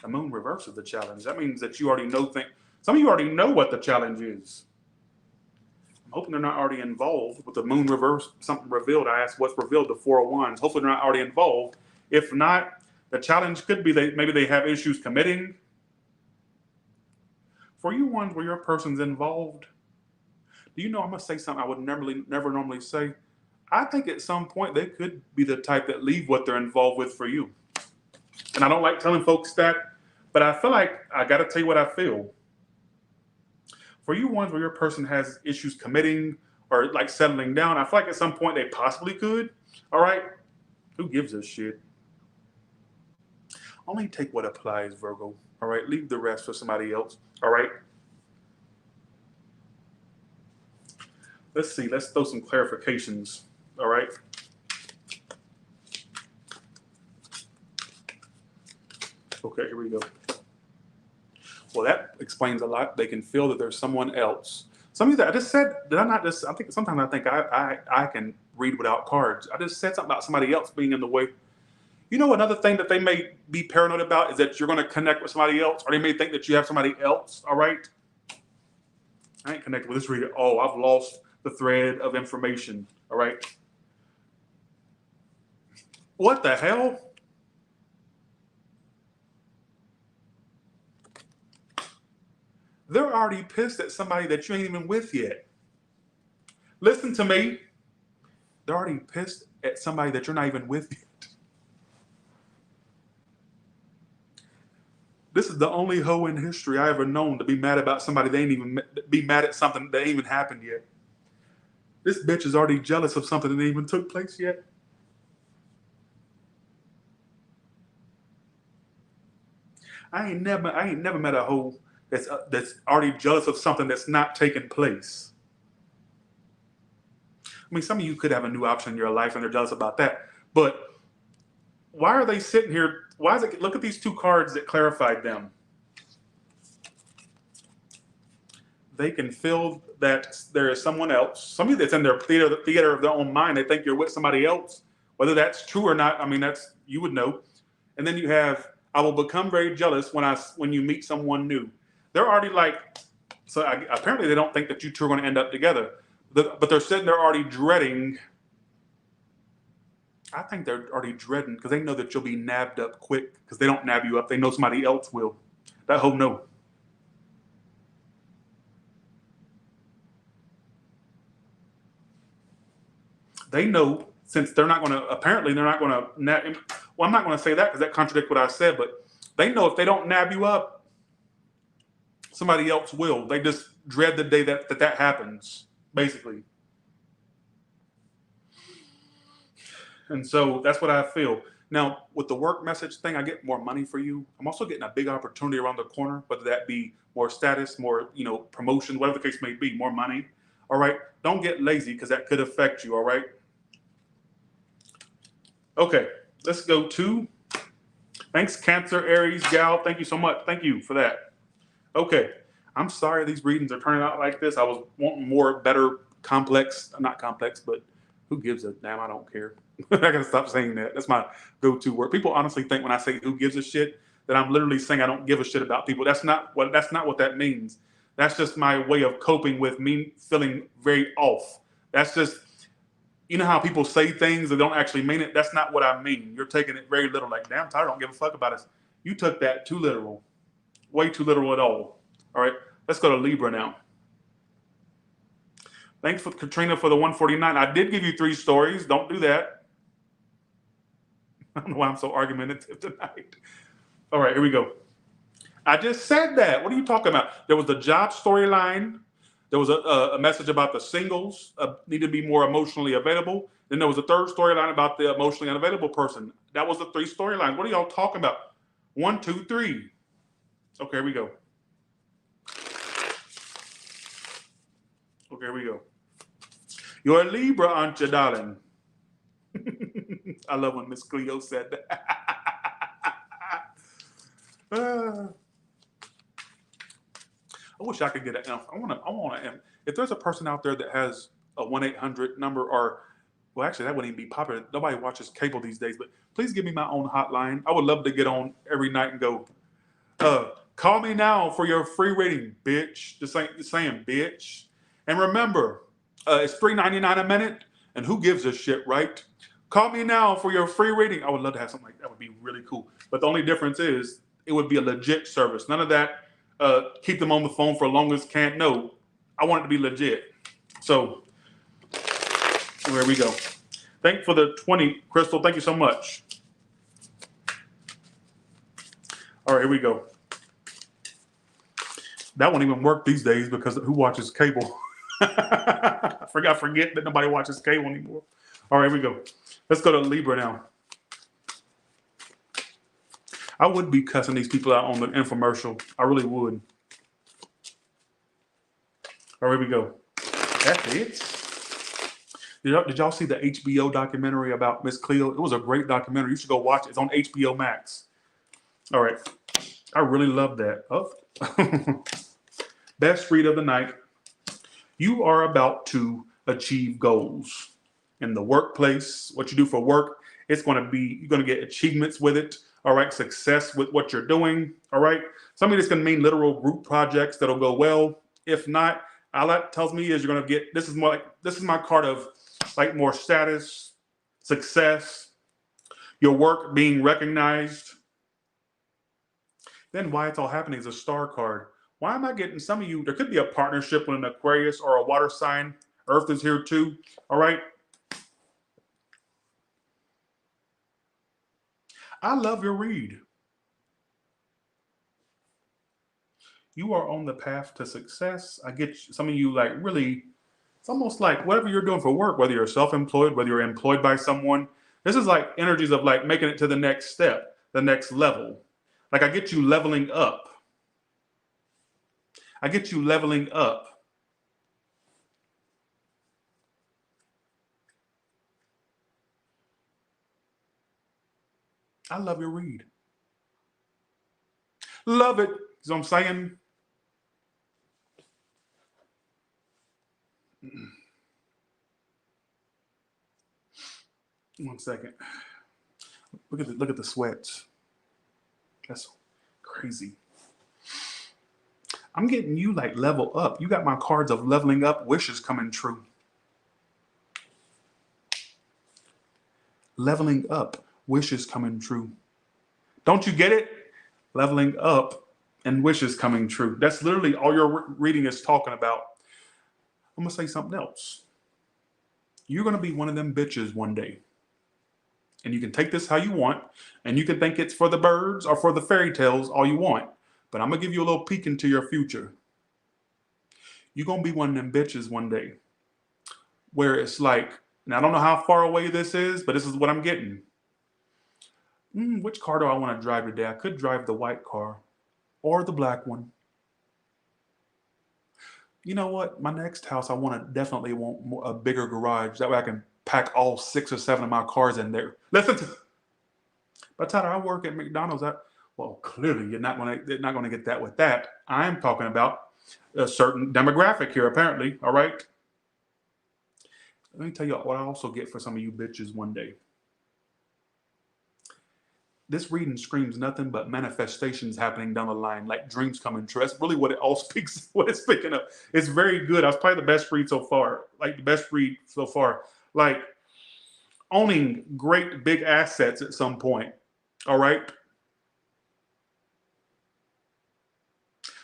The moon reverses the challenge. That means that you already know things. Some of you already know what the challenge is. I'm hoping they're not already involved with the moon reverse, something revealed. I asked what's revealed, the 4 of Wands. Hopefully they're not already involved. If not, the challenge could be maybe they have issues committing. For you ones where your person's involved, do you know, I'm going to say something I would never normally say. I think at some point they could be the type that leave what they're involved with for you. And I don't like telling folks that, but I feel like I got to tell you what I feel. For you ones where your person has issues committing or like settling down, I feel like at some point they possibly could. All right? Who gives a shit? Only take what applies, Virgo. All right? Leave the rest for somebody else. All right? Let's see. Let's throw some clarifications. All right? Okay, here we go. Well, that explains a lot. They can feel that there's someone else. Some of you, I just said, did I not just, I think sometimes I think I can read without cards. I just said something about somebody else being in the way. You know, another thing that they may be paranoid about is that you're going to connect with somebody else, or they may think that you have somebody else, all right? I ain't connected with this reader. Oh, I've lost the thread of information, all right? What the hell? They're already pissed at somebody that you ain't even with yet. Listen to me. They're already pissed at somebody that you're not even with yet. This is the only hoe in history I ever known to be mad about somebody they ain't even be mad at something that ain't even happened yet. This bitch is already jealous of something that ain't even took place yet. I ain't never met a hoe that's already jealous of something that's not taking place. I mean, some of you could have a new option in your life and they're jealous about that. But why are they sitting here? Why is it? Look at these 2 cards that clarified them. They can feel that there is someone else. Somebody that's in their theater of their own mind. They think you're with somebody else. Whether that's true or not, I mean, that's, you would know. And then you have, I will become very jealous when you meet someone new. They're already like, so apparently they don't think that you two are going to end up together. But they're sitting there already dreading. I think they're already dreading because they know that you'll be nabbed up quick, because they don't nab you up. They know somebody else will. That hoe no. They know, since they're not going to, apparently they're not going to nab. Well, I'm not going to say that because that contradicts what I said, but they know if they don't nab you up, somebody else will. They just dread the day that happens. basically. And so that's what I feel. Now, with the work message thing, I get more money for you. I'm also getting a big opportunity around the corner, whether that be more status, more, promotion, whatever the case may be, more money. All right. Don't get lazy because that could affect you. All right. Okay. Let's go to, thanks, Cancer, Aries, gal. Thank you so much. Thank you for that. Okay. I'm sorry these readings are turning out like this. I was wanting more, better, complex, not complex, but who gives a damn? I don't care. I gotta stop saying that. That's my go-to word. People honestly think when I say who gives a shit that I'm literally saying I don't give a shit about people. That's not what that means. That's just my way of coping with me feeling very off. That's just, you know how people say things that don't actually mean it? That's not what I mean. You're taking it very literal, like, damn, Tyler don't give a fuck about us. You took that too literal. Way too literal at all. All right, let's go to Libra now. Thanks for Katrina for the 149. I did give you 3 stories. Don't do that. I don't know why I'm so argumentative tonight. All right, here we go. I just said that. What are you talking about? There was the job storyline. There was a message about the singles need to be more emotionally available. Then there was a third storyline about the emotionally unavailable person. That was the 3 storylines. What are y'all talking about? 1, 2, 3. Okay, here we go. Okay, here we go. You're a Libra, aren't you, darling? I love when Miss Cleo said that. I wish I could get an. I want to. If there's a person out there that has a 1-800 number, or well, actually that wouldn't even be popular. Nobody watches cable these days. But please give me my own hotline. I would love to get on every night and go. Call me now for your free rating, bitch. Just saying, bitch. And remember, it's $3.99 a minute, and who gives a shit, right? Call me now for your free rating. I would love to have something like that. That would be really cool. But the only difference is it would be a legit service. None of that. Keep them on the phone for longest can't. No, I want it to be legit. So there we go. Thank you for the 20, Crystal. Thank you so much. All right, here we go. That won't even work these days because who watches cable? I forget that nobody watches cable anymore. All right, here we go. Let's go to Libra now. I would be cussing these people out on the infomercial. I really would. All right, here we go. That's it. Did y'all see the HBO documentary about Miss Cleo? It was a great documentary. You should go watch it. It's on HBO Max. All right. I really love that. Oh. Best read of the night. You are about to achieve goals in the workplace. What you do for work, it's going to be, you're going to get achievements with it. All right. Success with what you're doing. All right. Some of this can mean literal group projects that'll go well. If not, all that tells me is you're going to get, this is my card of like more status, success, your work being recognized. Then why it's all happening is a star card. Why am I getting some of you? There could be a partnership with an Aquarius or a water sign. Earth is here too. All right. I love your read. You are on the path to success. I get some of you like really, it's almost like whatever you're doing for work, whether you're self-employed, whether you're employed by someone, this is like energies of like making it to the next step, the next level. Like I get you leveling up. I get you leveling up. I love your read. Love it. You know what I'm saying? One second. Look at the sweats. That's crazy. I'm getting you like level up. You got my cards of leveling up, wishes coming true. Leveling up, wishes coming true. Don't you get it? Leveling up and wishes coming true. That's literally all your reading is talking about. I'm going to say something else. You're going to be one of them bitches one day. And you can take this how you want. And you can think it's for the birds or for the fairy tales all you want. But I'm going to give you a little peek into your future. You're going to be one of them bitches one day where it's like, now I don't know how far away this is, but this is what I'm getting. Which car do I want to drive today? I could drive the white car or the black one. You know what? My next house, I definitely want a bigger garage. That way I can pack all 6 or 7 of my cars in there. Listen to, but Tyler, I work at McDonald's. Well, clearly you're not going to get that with that. I'm talking about a certain demographic here, apparently. All right. Let me tell you what I also get for some of you bitches one day. This reading screams nothing but manifestations happening down the line, like dreams coming true. That's really what it all speaks, what it's picking up. It's very good. I was probably the best read so far. Like the best read so far. Like owning great big assets at some point. All right.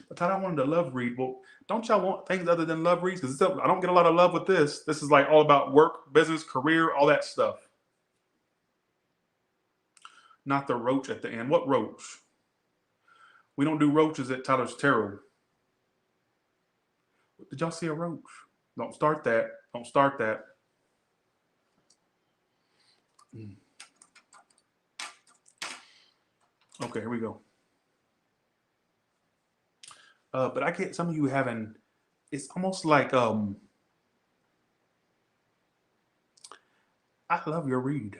But I wanted a love read. Well, don't y'all want things other than love reads? Because I don't get a lot of love with this. This is like all about work, business, career, all that stuff. Not the roach at the end. What roach? We don't do roaches at Tyler's Tarot. Did y'all see a roach? Don't start that. Don't start that. Okay, here we go. But I get some of you having, it's almost like, I love your read.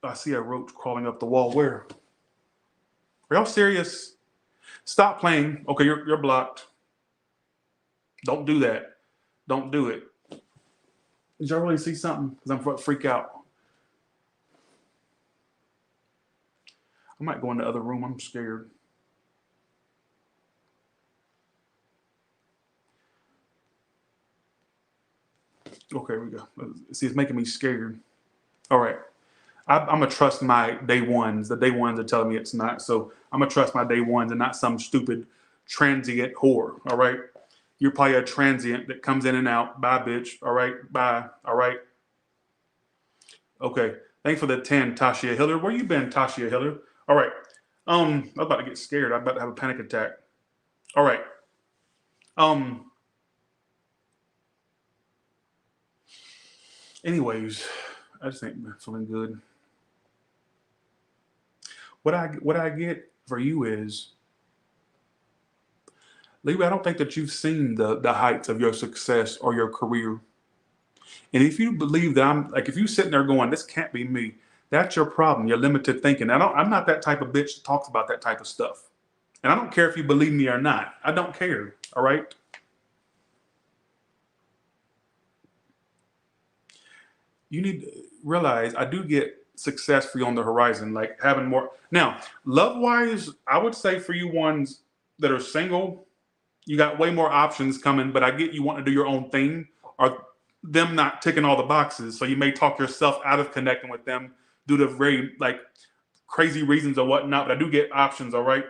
I see a roach crawling up the wall. Where? Are y'all serious? Stop playing. Okay, you're blocked. Don't do that. Don't do it. Did y'all really see something? Because I'm about to freak out. I might go in the other room. I'm scared. Okay, here we go. See, it's making me scared. All right. I'm going to trust my day ones. The day ones are telling me it's not. So I'm going to trust my day ones and not some stupid transient whore. All right. You're probably a transient that comes in and out. Bye, bitch. All right. Bye. All right. Okay. Thanks for the 10, Tashia Hiller. Where you been, Tashia Hiller? All right. I was about to get scared. I'm about to have a panic attack. All right. Anyways, I just ain't feeling good. What I get for you is, Libra, I don't think that you've seen the heights of your success or your career. And if you believe that if you sitting there going, this can't be me, that's your problem. You're limited thinking. I'm not that type of bitch that talks about that type of stuff. And I don't care if you believe me or not. I don't care. All right. You need to realize I do get success for you on the horizon, like having more. Now, love wise, I would say for you ones that are single, you got way more options coming, but I get you want to do your own thing or them not ticking all the boxes. So you may talk yourself out of connecting with them due to very like crazy reasons or whatnot, but I do get options. All right.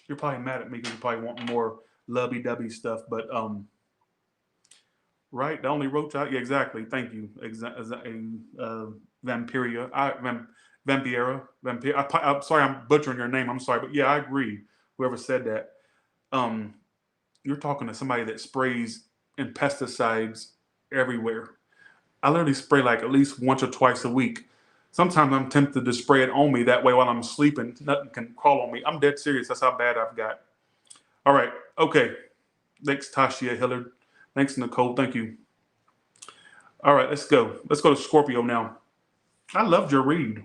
You're probably mad at me because you probably want more lovey-dovey stuff, but right, the only roach out, yeah, exactly. Thank you, Vampiria, Vampira. I'm sorry, I'm butchering your name. I'm sorry, but yeah, I agree. Whoever said that, you're talking to somebody that sprays and pesticides everywhere. I literally spray like at least once or twice a week. Sometimes I'm tempted to spray it on me. That way, while I'm sleeping, nothing can crawl on me. I'm dead serious. That's how bad I've got. All right. Okay. Thanks, Tashia Hillard. Thanks, Nicole. Thank you. All right. Let's go. Let's go to Scorpio now. I loved your read.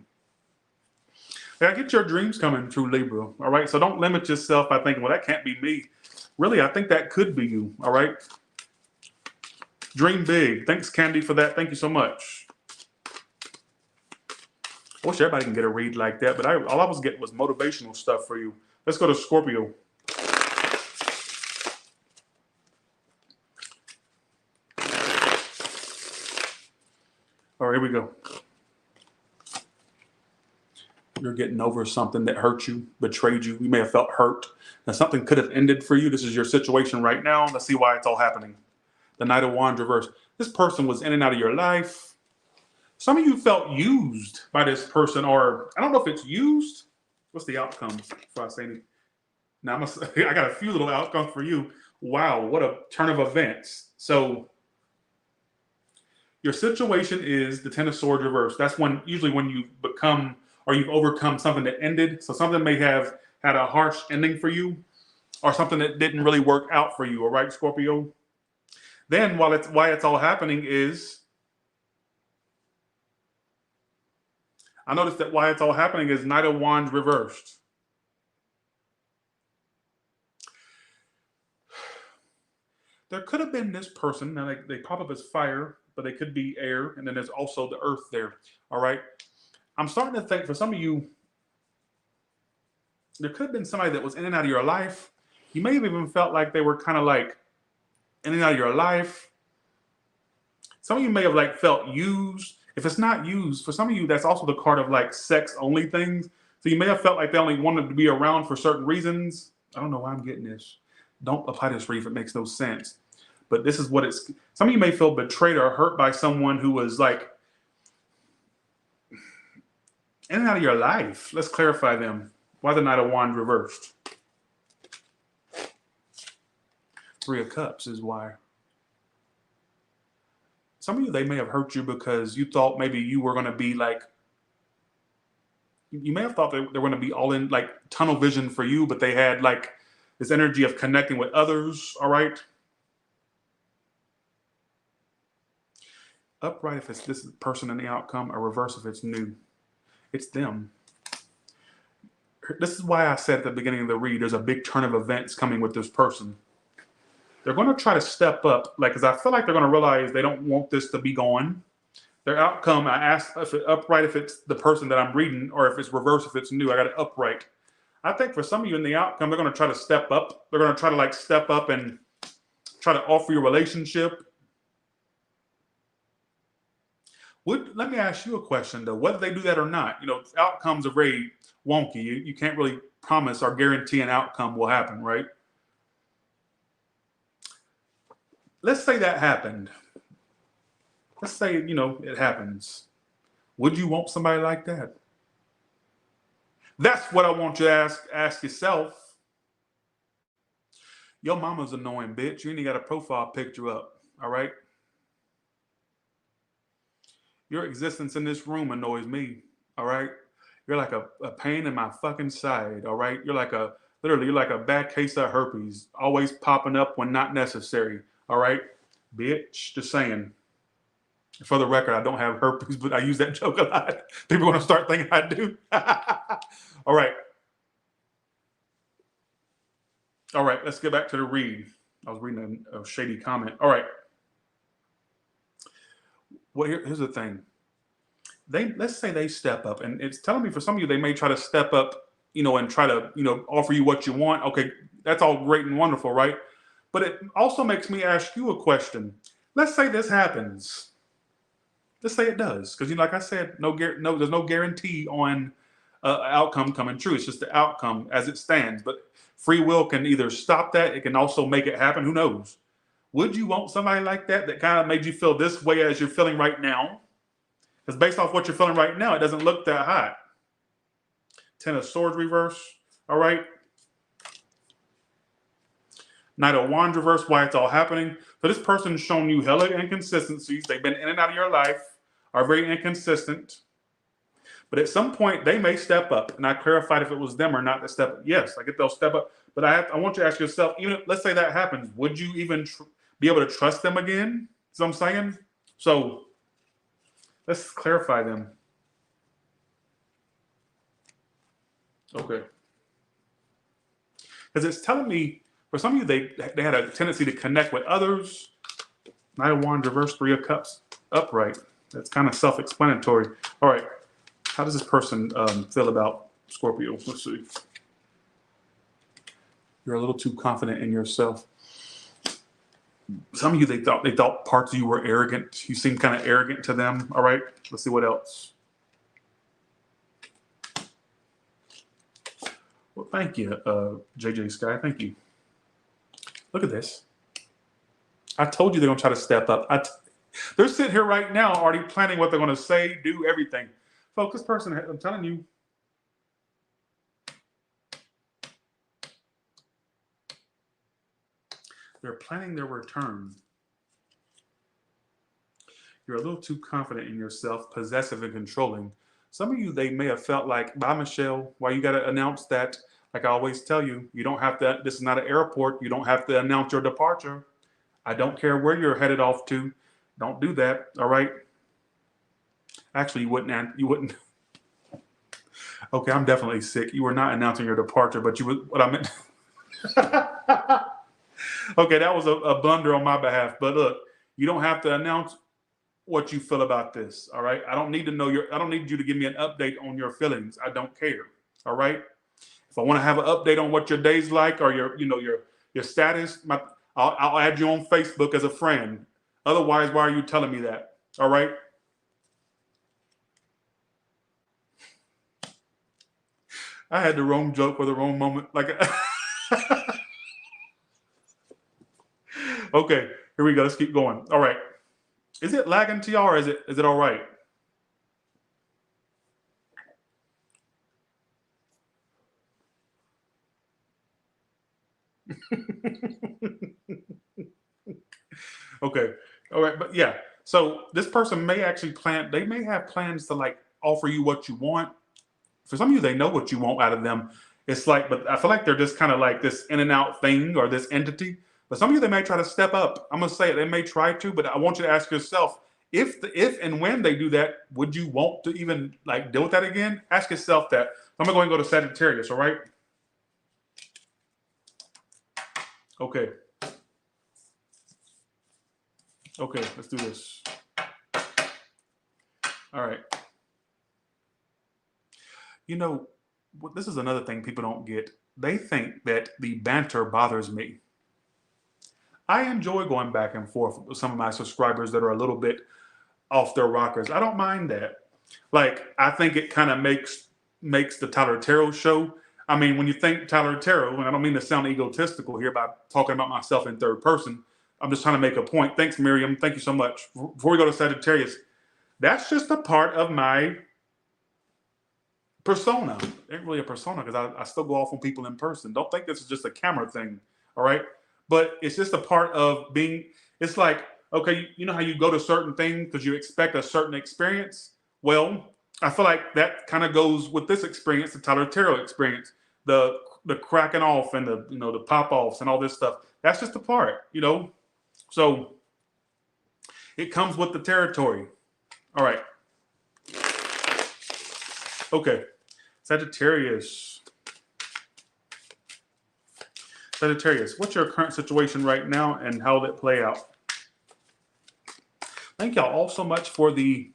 I get your dreams coming through Libra. All right. So don't limit yourself by thinking, well, that can't be me. Really, I think that could be you. All right. Dream big. Thanks, Candy, for that. Thank you so much. I wish everybody can get a read like that, but all I was getting was motivational stuff for you. Let's go to Scorpio. All right, here we go. You're getting over something that hurt you, betrayed you. You may have felt hurt. Now, something could have ended for you. This is your situation right now. Let's see why it's all happening. The Knight of Wands reverse. This person was in and out of your life. Some of you felt used by this person, or I don't know if it's used. What's the outcome before I say anything? Now, I got a few little outcomes for you. Wow, what a turn of events. So your situation is the Ten of Swords reversed. That's usually when you become or you've overcome something that ended. So something may have had a harsh ending for you, or something that didn't really work out for you. All right, Scorpio. Then why it's all happening is, I noticed that why it's all happening is Knight of Wands reversed. There could have been this person. Now they pop up as fire, but they could be air, and then there's also the earth there. All right. I'm starting to think for some of you, there could have been somebody that was in and out of your life. You may have even felt like they were kind of like in and out of your life. Some of you may have like felt used. If it's not used, for some of you, that's also the card of like sex only things. So you may have felt like they only wanted to be around for certain reasons. I don't know why I'm getting this. Don't apply this for you if it makes no sense. But this is what it's, some of you may feel betrayed or hurt by someone who was like in and out of your life. Let's clarify them. Why the Knight of Wands reversed? Three of Cups is why. Some of you, they may have hurt you because you thought maybe you were going to be like, you may have thought they were going to be all in like tunnel vision for you, but they had like this energy of connecting with others. All right. Upright if it's this person in the outcome, or reverse if it's new. It's them. This is why I said at the beginning of the read, there's a big turn of events coming with this person. They're going to try to step up, like, because I feel like they're going to realize they don't want this to be going. Their outcome, I asked if it's upright if it's the person that I'm reading, or if it's reverse if it's new. I got it upright. I think for some of you in the outcome, they're going to try to step up. They're going to try to like step up and try to offer you a relationship. Let me ask you a question though. Whether they do that or not, outcomes are very wonky. You can't really promise or guarantee an outcome will happen, right? Let's say that happened. Let's say, it happens. Would you want somebody like that? That's what I want you to ask yourself. Your mama's annoying, bitch. You ain't got a profile picture up, all right? Your existence in this room annoys me, all right? You're like a pain in my fucking side, all right? You're like literally like a bad case of herpes, always popping up when not necessary, all right? Bitch, just saying. For the record, I don't have herpes, but I use that joke a lot. People are going to start thinking I do. All right. All right, let's get back to the read. I was reading a shady comment. All right. Well, here's the thing. Let's say they step up, and it's telling me for some of you, they may try to step up, and try to, offer you what you want. Okay, that's all great and wonderful, right? But it also makes me ask you a question. Let's say this happens. Let's say it does, because like I said, there's no guarantee on outcome coming true. It's just the outcome as it stands. But free will can either stop that. It can also make it happen. Who knows? Would you want somebody like that kind of made you feel this way as you're feeling right now? Because based off what you're feeling right now, it doesn't look that hot. Ten of Swords reverse. All right. Knight of Wands reverse. Why it's all happening. So this person's shown you hella inconsistencies. They've been in and out of your life. Are very inconsistent. But at some point, they may step up. And I clarified if it was them or not to step up. Yes, I get they'll step up. But I want you to ask yourself, even if, let's say that happens, would you even be able to trust them again? Is what I'm saying? So let's clarify them. Okay. Because it's telling me, for some of you, they had a tendency to connect with others. Knight of Wands reverse, Three of Cups upright. That's kind of self-explanatory. All right. How does this person feel about Scorpio? Let's see. You're a little too confident in yourself. Some of you, they thought parts of you were arrogant. You seem kind of arrogant to them. All right. Let's see what else. Well, thank you, JJ Sky. Thank you. Look at this. I told you they're going to try to step up. They're sitting here right now already planning what they're going to say, do, everything. Folks, this person, I'm telling you, they're planning their return. You're a little too confident in yourself, possessive and controlling. Some of you, they may have felt like, bye, Michelle, why you got to announce that? Like I always tell you, you don't have to, this is not an airport. You don't have to announce your departure. I don't care where you're headed off to. Don't do that, all right? Actually, you wouldn't. Okay, I'm definitely sick. You were not announcing your departure, but you were, what I meant. Okay, that was a blunder on my behalf. But look, you don't have to announce what you feel about this, all right? I don't need to know I don't need you to give me an update on your feelings. I don't care, all right? If I want to have an update on what your day's like or your status, I'll add you on Facebook as a friend. Otherwise, why are you telling me that? All right? I had the wrong joke for the wrong moment. Like, okay, here we go. Let's keep going. All right. Is it lagging to y'all or is it all right? Okay. All right. But yeah. So this person may actually they may have plans to like offer you what you want. For some of you, they know what you want out of them. It's like, but I feel like they're just kind of like this in and out thing or this entity. But some of you, they may try to step up. I'm going to say it. They may try to, but I want you to ask yourself, if and when they do that, would you want to even like deal with that again? Ask yourself that. I'm going to go to Sagittarius, all right? Okay. Okay, let's do this. All right. You know, this is another thing people don't get. They think that the banter bothers me. I enjoy going back and forth with some of my subscribers that are a little bit off their rockers. I don't mind that. Like, I think it kind of makes the Tyler Tarot show. I mean, when you think Tyler Tarot, and I don't mean to sound egotistical here by talking about myself in third person, I'm just trying to make a point. Thanks, Miriam. Thank you so much. Before we go to Sagittarius, that's just a part of my persona. It ain't really a persona because I still go off on people in person. Don't think this is just a camera thing, all right? But it's just a part of being, it's like, okay, you know how you go to certain things because you expect a certain experience? Well, I feel like that kind of goes with this experience, the Tyler Tarot experience, the cracking off and the pop-offs and all this stuff. That's just a part, So it comes with the territory. All right. Okay. Sagittarius. Sagittarius, what's your current situation right now and how will it play out? Thank y'all all so much for the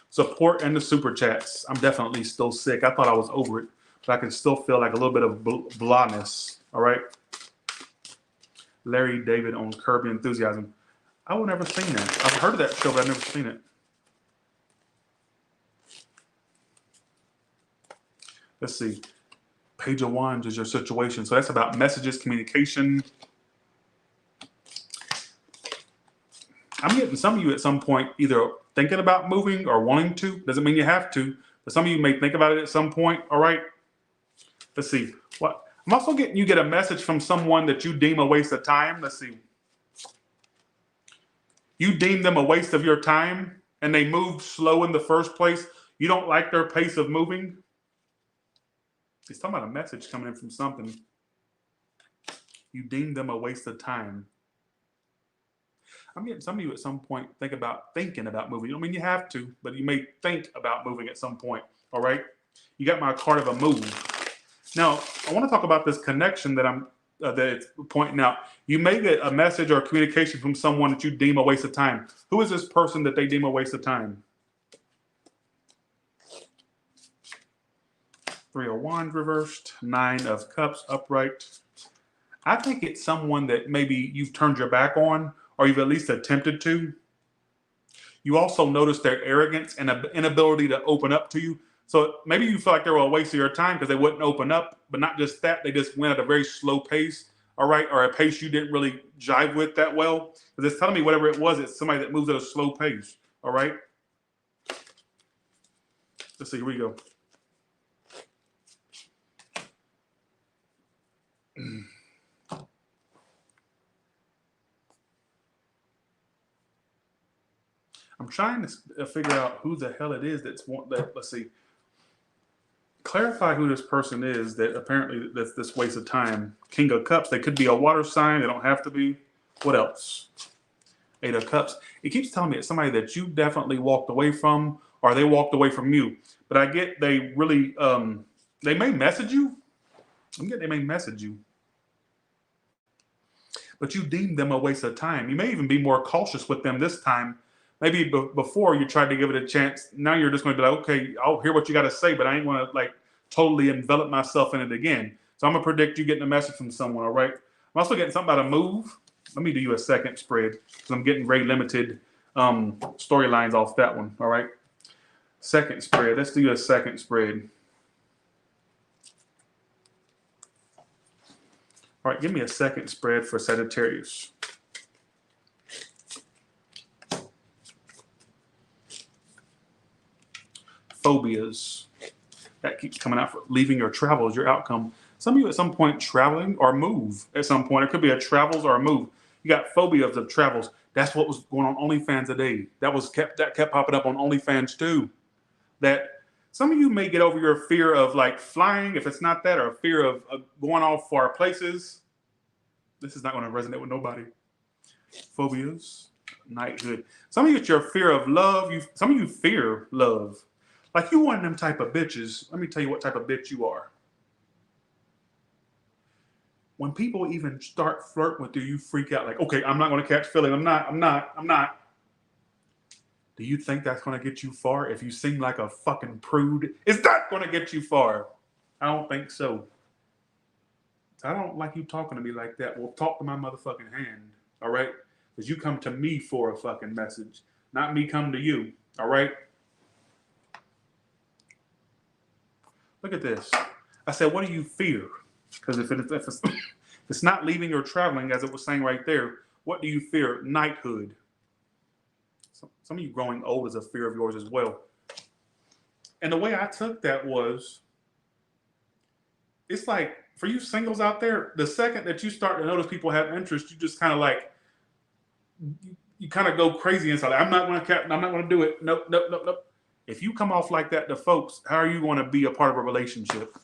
support and the super chats. I'm definitely still sick. I thought I was over it, but I can still feel like a little bit of blahness. All right. Larry David on Curb Your Enthusiasm. I would never seen that. I've heard of that show, but I've never seen it. Let's see. Page of Wands is your situation. So that's about messages, communication. I'm getting some of you at some point either thinking about moving or wanting to. Doesn't mean you have to, but some of you may think about it at some point. All right. Let's see. What? I'm also getting you get a message from someone that you deem a waste of time. Let's see. You deem them a waste of your time and they move slow in the first place. You don't like their pace of moving. It's talking about a message coming in from something. You deem them a waste of time. I'm getting some of you at some point thinking about moving. You don't mean you have to, but you may think about moving at some point. All right. You got my card of a move. Now, I want to talk about this connection that that it's pointing out. You may get a message or a communication from someone that you deem a waste of time. Who is this person that they deem a waste of time? 3 of Wands reversed, 9 of Cups upright. I think it's someone that maybe you've turned your back on or you've at least attempted to. You also notice their arrogance and inability to open up to you. So maybe you feel like they were a waste of your time because they wouldn't open up, but not just that, they just went at a very slow pace. all right, or a pace you didn't really jive with that well. Because it's telling me whatever it was, it's somebody that moves at a slow pace, all right? Let's see, here we go. I'm trying to figure out who the hell it is that's let's see. Clarify who this person is that apparently that's this waste of time. King of Cups. They could be a water sign. They don't have to be. What else? Eight of Cups. It keeps telling me it's somebody that you definitely walked away from, or they walked away from you. But I get they really, they may message you. I'm getting they may message you. But you deem them a waste of time. You may even be more cautious with them this time. Maybe before you tried to give it a chance. Now you're just going to be like, okay, I'll hear what you got to say, but I ain't going to like totally envelop myself in it again. So I'm going to predict you getting a message from someone, all right? I'm also getting something about a move. Let me do you a second spread because I'm getting very limited storylines off that one, all right? Second spread. Let's do you a second spread. All right, give me a second spread for Sagittarius. Phobias. That keeps coming out for leaving or travels, your outcome. Some of you at some point traveling or move at some point. It could be a travels or a move. You got phobias of travels. That's what was going on OnlyFans today. That kept popping up on OnlyFans too. That some of you may get over your fear of like flying, if it's not that, or a fear of going off far places. This is not going to resonate with nobody. Phobias, knighthood. Some of you, it's your fear of love. Some of you fear love. Like you one of them type of bitches. Let me tell you what type of bitch you are. When people even start flirting with you, you freak out like, okay, I'm not going to catch feelings. I'm not. Do you think that's going to get you far? If you seem like a fucking prude, is that going to get you far? I don't think so. I don't like you talking to me like that. Well, talk to my motherfucking hand, all right? Because you come to me for a fucking message, not me come to you, all right? Look at this. I said, what do you fear? Because if it's not leaving or traveling, as it was saying right there, what do you fear? Knighthood. Some of you growing old is a fear of yours as well. And the way I took that was, it's like, for you singles out there, the second that you start to notice people have interest, you just kind of like, you kind of go crazy inside. I'm not going to do it. Nope. If you come off like that to folks, how are you going to be a part of a relationship?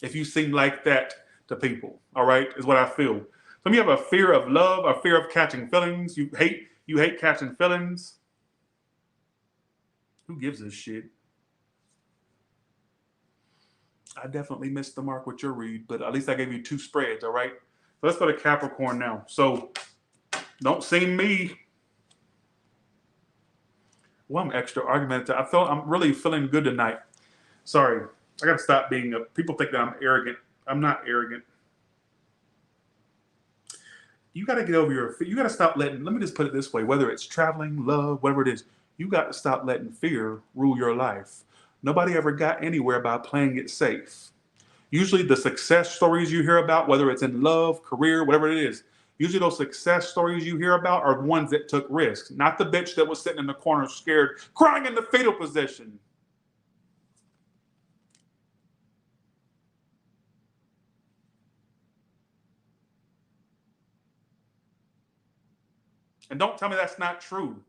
If you seem like that to people, all right, is what I feel. Some of you have a fear of love, a fear of catching feelings. You hate catching feelings. Who gives a shit? I definitely missed the mark with your read, but at least I gave you two spreads, all right? So let's go to Capricorn now. So don't see me. Well, I'm extra argumentative. I'm really feeling good tonight. Sorry. I got to stop being people think that I'm arrogant. I'm not arrogant. You got to get over you got to stop letting, let me just put it this way, whether it's traveling, love, whatever it is, you got to stop letting fear rule your life. Nobody ever got anywhere by playing it safe. Usually the success stories you hear about, whether it's in love, career, whatever it is, usually those success stories you hear about are the ones that took risks, not the bitch that was sitting in the corner scared, crying in the fetal position. And don't tell me that's not true.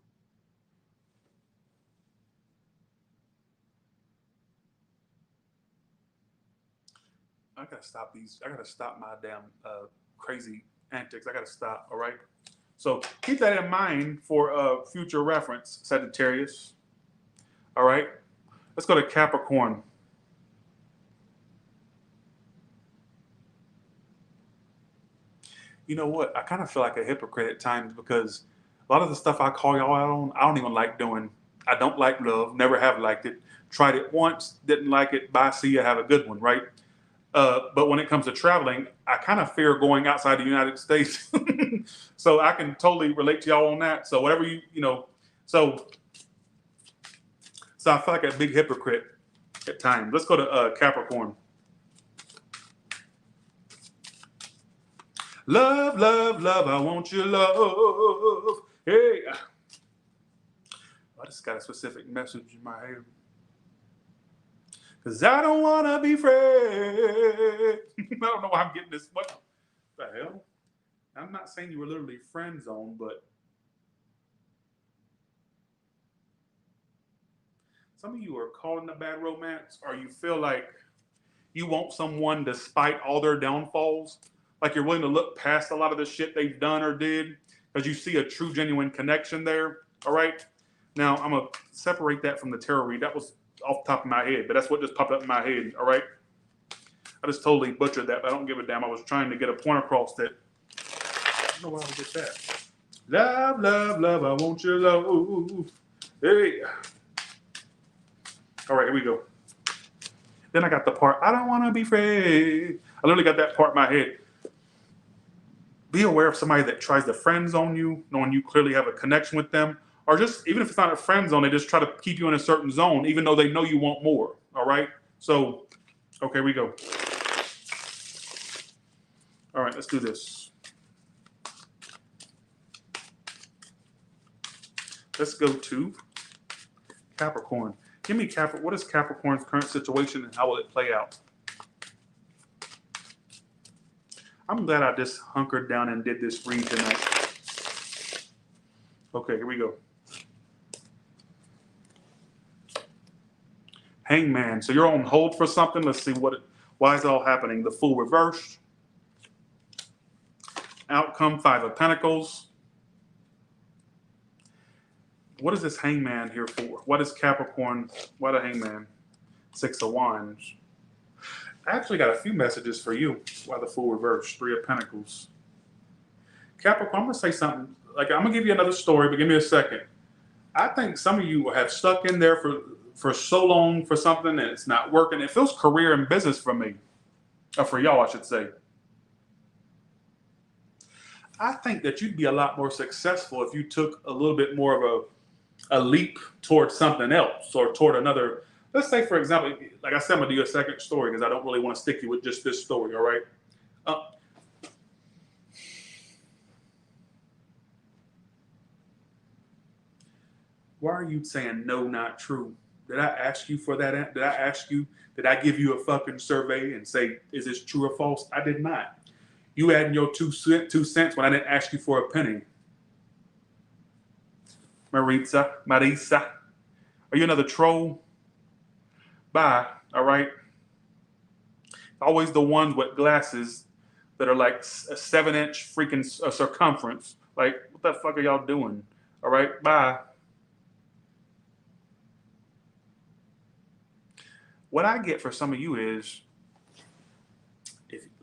I gotta stop these. I gotta stop my damn crazy antics. I gotta stop. All right. So keep that in mind for future reference, Sagittarius. All right. Let's go to Capricorn. You know what? I kind of feel like a hypocrite at times because a lot of the stuff I call y'all out on, I don't even like doing. I don't like love. Never have liked it. Tried it once, didn't like it. Bye. See you. Have a good one. Right. But when it comes to traveling, I kind of fear going outside the United States. So I can totally relate to y'all on that. So whatever so I feel like a big hypocrite at times. Let's go to Capricorn. Love, love, love, I want your love. Hey. I just got a specific message in my head. Because I don't want to be friends. I don't know why I'm getting this. What the hell? I'm not saying you were literally friend zone, but some of you are caught in a bad romance, or you feel like you want someone despite all their downfalls. Like you're willing to look past a lot of the shit they've done or did because you see a true, genuine connection there. All right. Now, I'm going to separate that from the tarot read. That was off the top of my head, but that's what just popped up in my head. All right. I just totally butchered that, but I don't give a damn. I was trying to get a point across that. I don't know why I would get that. Love, love, love, I want your love. Hey. All right, here we go. Then I got the part, I don't want to be friends. I literally got that part in my head. Be aware of somebody that tries to friend zone you, knowing you clearly have a connection with them. Or just, even if it's not a friend zone, they just try to keep you in a certain zone, even though they know you want more. All right? So, okay, here we go. All right, let's do this. Let's go to Capricorn. Give me Capricorn. What is Capricorn's current situation and how will it play out? I'm glad I just hunkered down and did this read tonight. Okay, here we go. Hangman. So you're on hold for something. Let's see why is it all happening? The Fool reversed. Outcome, 5 of Pentacles. What is this Hangman here for? What is Capricorn? Why the Hangman? 6 of Wands. I actually got a few messages for you. Why the Fool reversed? 3 of Pentacles. Capricorn, I'm going to say something. Like, I'm going to give you another story, but give me a second. I think some of you have stuck in there for so long for something and it's not working. It feels career and business for me. Or for y'all, I should say. I think that you'd be a lot more successful if you took a little bit more of a leap towards something else or toward another. Let's say, for example, like I said, I'm going to do a second story because I don't really want to stick you with just this story, all right? Why are you saying no, not true? Did I ask you for that? Did I give you a fucking survey and say, is this true or false? I did not. You adding your 2 cents when I didn't ask you for a penny. Marisa, are you another troll? Bye, all right? Always the ones with glasses that are like a 7-inch freaking circumference. Like, what the fuck are y'all doing? All right, bye. What I get for some of you is,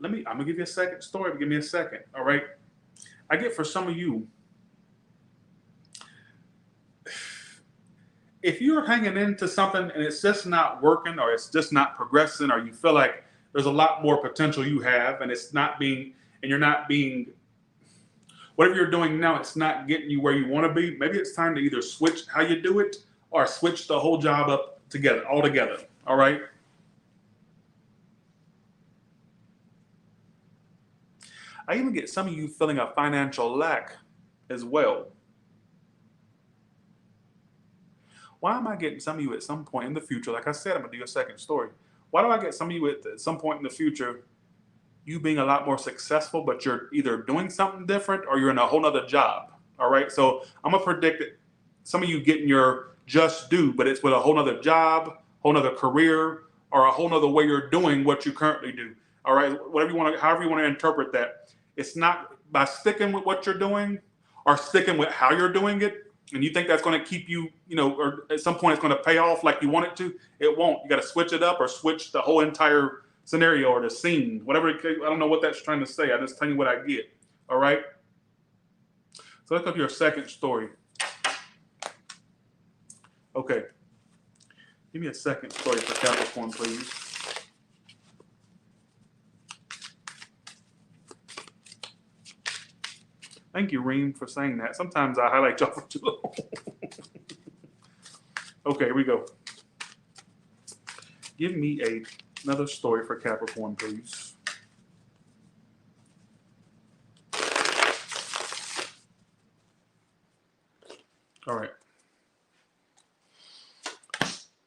I'm gonna give you a second story, but give me a second, all right? I get for some of you, if you're hanging into something and it's just not working or it's just not progressing or you feel like there's a lot more potential you have and you're not being, whatever you're doing now, it's not getting you where you want to be, maybe it's time to either switch how you do it or switch the whole job up altogether, all right? I even get some of you feeling a financial lack as well. Why am I getting some of you at some point in the future? Like I said, I'm going to do a second story. Why do I get some of you at some point in the future, you being a lot more successful, but you're either doing something different or you're in a whole nother job? All right. So I'm going to predict that some of you getting your just due, but it's with a whole nother job, whole nother career, or a whole nother way you're doing what you currently do. All right. However you want to interpret that. It's not by sticking with what you're doing or sticking with how you're doing it. And you think that's going to keep you, or at some point it's going to pay off like you want it to. It won't. You got to switch it up or switch the whole entire scenario or the scene, whatever. I don't know what that's trying to say. I just tell you what I get. All right. So let's go to your second story. Okay. Give me a second story for Capricorn, please. Thank you, Reem, for saying that. Sometimes I highlight y'all for too long. Okay, here we go. Give me another story for Capricorn, please.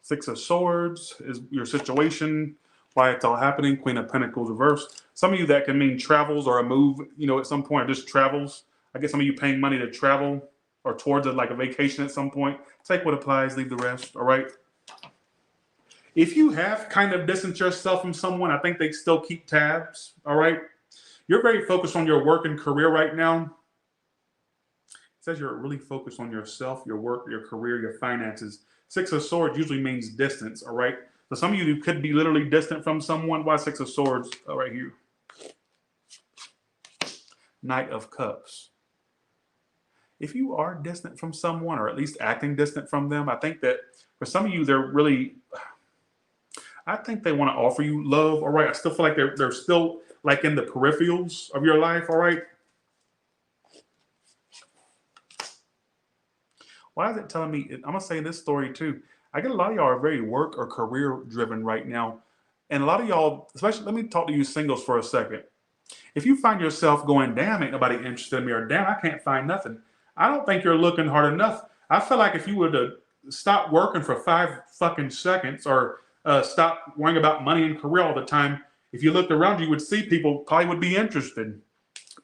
Six of Swords is your situation, why it's all happening. Queen of Pentacles reversed. Some of you that can mean travels or a move, you know, at some point, or just travels. I guess some of you paying money to travel or towards it, like a vacation at some point. Take what applies, leave the rest, all right? If you have kind of distanced yourself from someone, I think they still keep tabs, all right? You're very focused on your work and career right now. It says you're really focused on yourself, your work, your career, your finances. Six of Swords usually means distance, all right? So some of you could be literally distant from someone. Why Six of Swords right here? Knight of Cups. If you are distant from someone, or at least acting distant from them, I think that for some of you, they're really, I think they want to offer you love, all right? I still feel like they're still like in the peripherals of your life, all right? Why is it telling me, I'm going to say this story too. I get a lot of y'all are very work or career driven right now. And a lot of y'all, especially, let me talk to you singles for a second. If you find yourself going, damn, ain't nobody interested in me, or damn, I can't find nothing, I don't think you're looking hard enough. I feel like if you were to stop working for 5 fucking seconds, or stop worrying about money and career all the time, if you looked around, you would see people probably would be interested.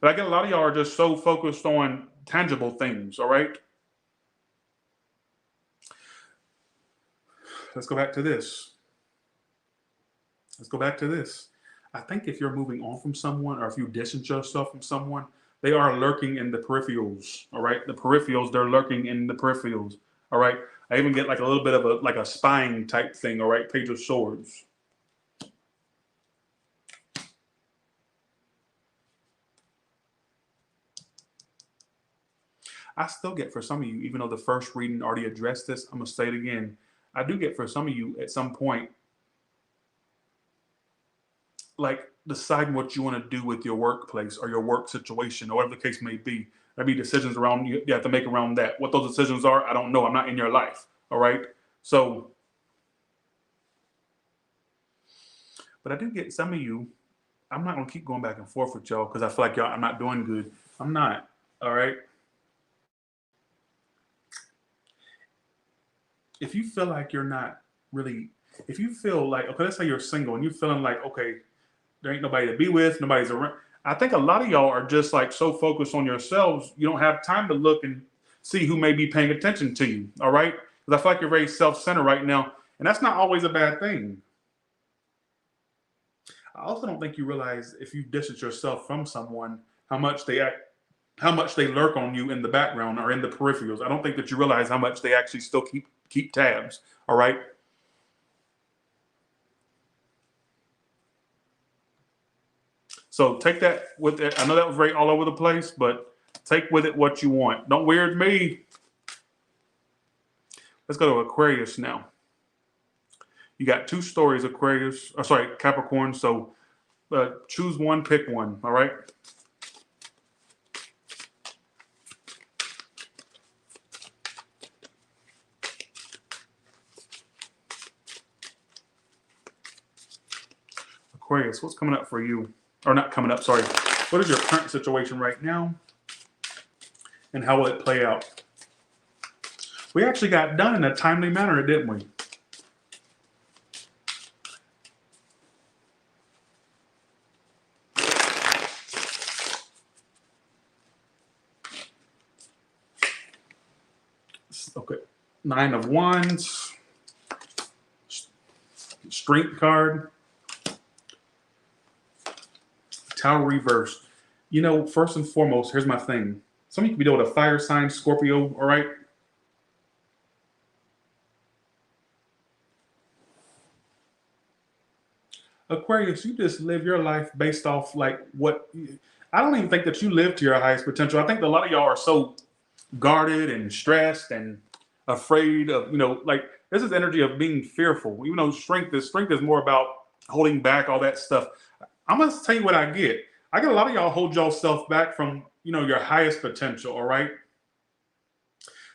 But I get a lot of y'all are just so focused on tangible things, all right? Let's go back to this. Let's go back to this. I think if you're moving on from someone, or if you distance yourself from someone, they are lurking in the peripherals, all right? The peripherals, they're lurking in the peripherals, all right? I even get like a little bit of a spying type thing, all right? Page of Swords. I still get for some of you, even though the first reading already addressed this, I'm going to say it again. I do get for some of you at some point, like deciding what you want to do with your workplace or your work situation, or whatever the case may be. There'll be decisions around you have to make around that. What those decisions are, I don't know. I'm not in your life. All right. So, but I do get some of you. I'm not going to keep going back and forth with y'all because I feel like y'all, I'm not doing good. I'm not. All right. If you feel like you're not really, if you feel like, okay, let's say you're single and you're feeling like, okay, there ain't nobody to be with, nobody's around. I think a lot of y'all are just like so focused on yourselves, you don't have time to look and see who may be paying attention to you, all right? Because I feel like you're very self-centered right now, and that's not always a bad thing. I also don't think you realize if you distance yourself from someone, how much they lurk on you in the background or in the peripherals. I don't think that you realize how much they actually still keep tabs, all right? So take that with it. I know that was very all over the place, but take with it what you want. Don't weird me. Let's go to Aquarius now. You got 2 stories, Aquarius. Oh, sorry, Capricorn. So choose one, pick one. All right. Aquarius, what's coming up for you? Or not coming up, sorry. What is your current situation right now? And how will it play out? We actually got done in a timely manner, didn't we? Okay. 9 of Wands. Strength card. Tower reversed. You know, first and foremost, here's my thing. Some of you could be dealing with a fire sign, Scorpio, all right? Aquarius, you just live your life based off like what, I don't even think that you live to your highest potential. I think that a lot of y'all are so guarded and stressed and afraid of, you know, like this is energy of being fearful. Even though strength is more about holding back all that stuff. I'm gonna tell you what I get. I get a lot of y'all hold yourself back from, you know, your highest potential. All right.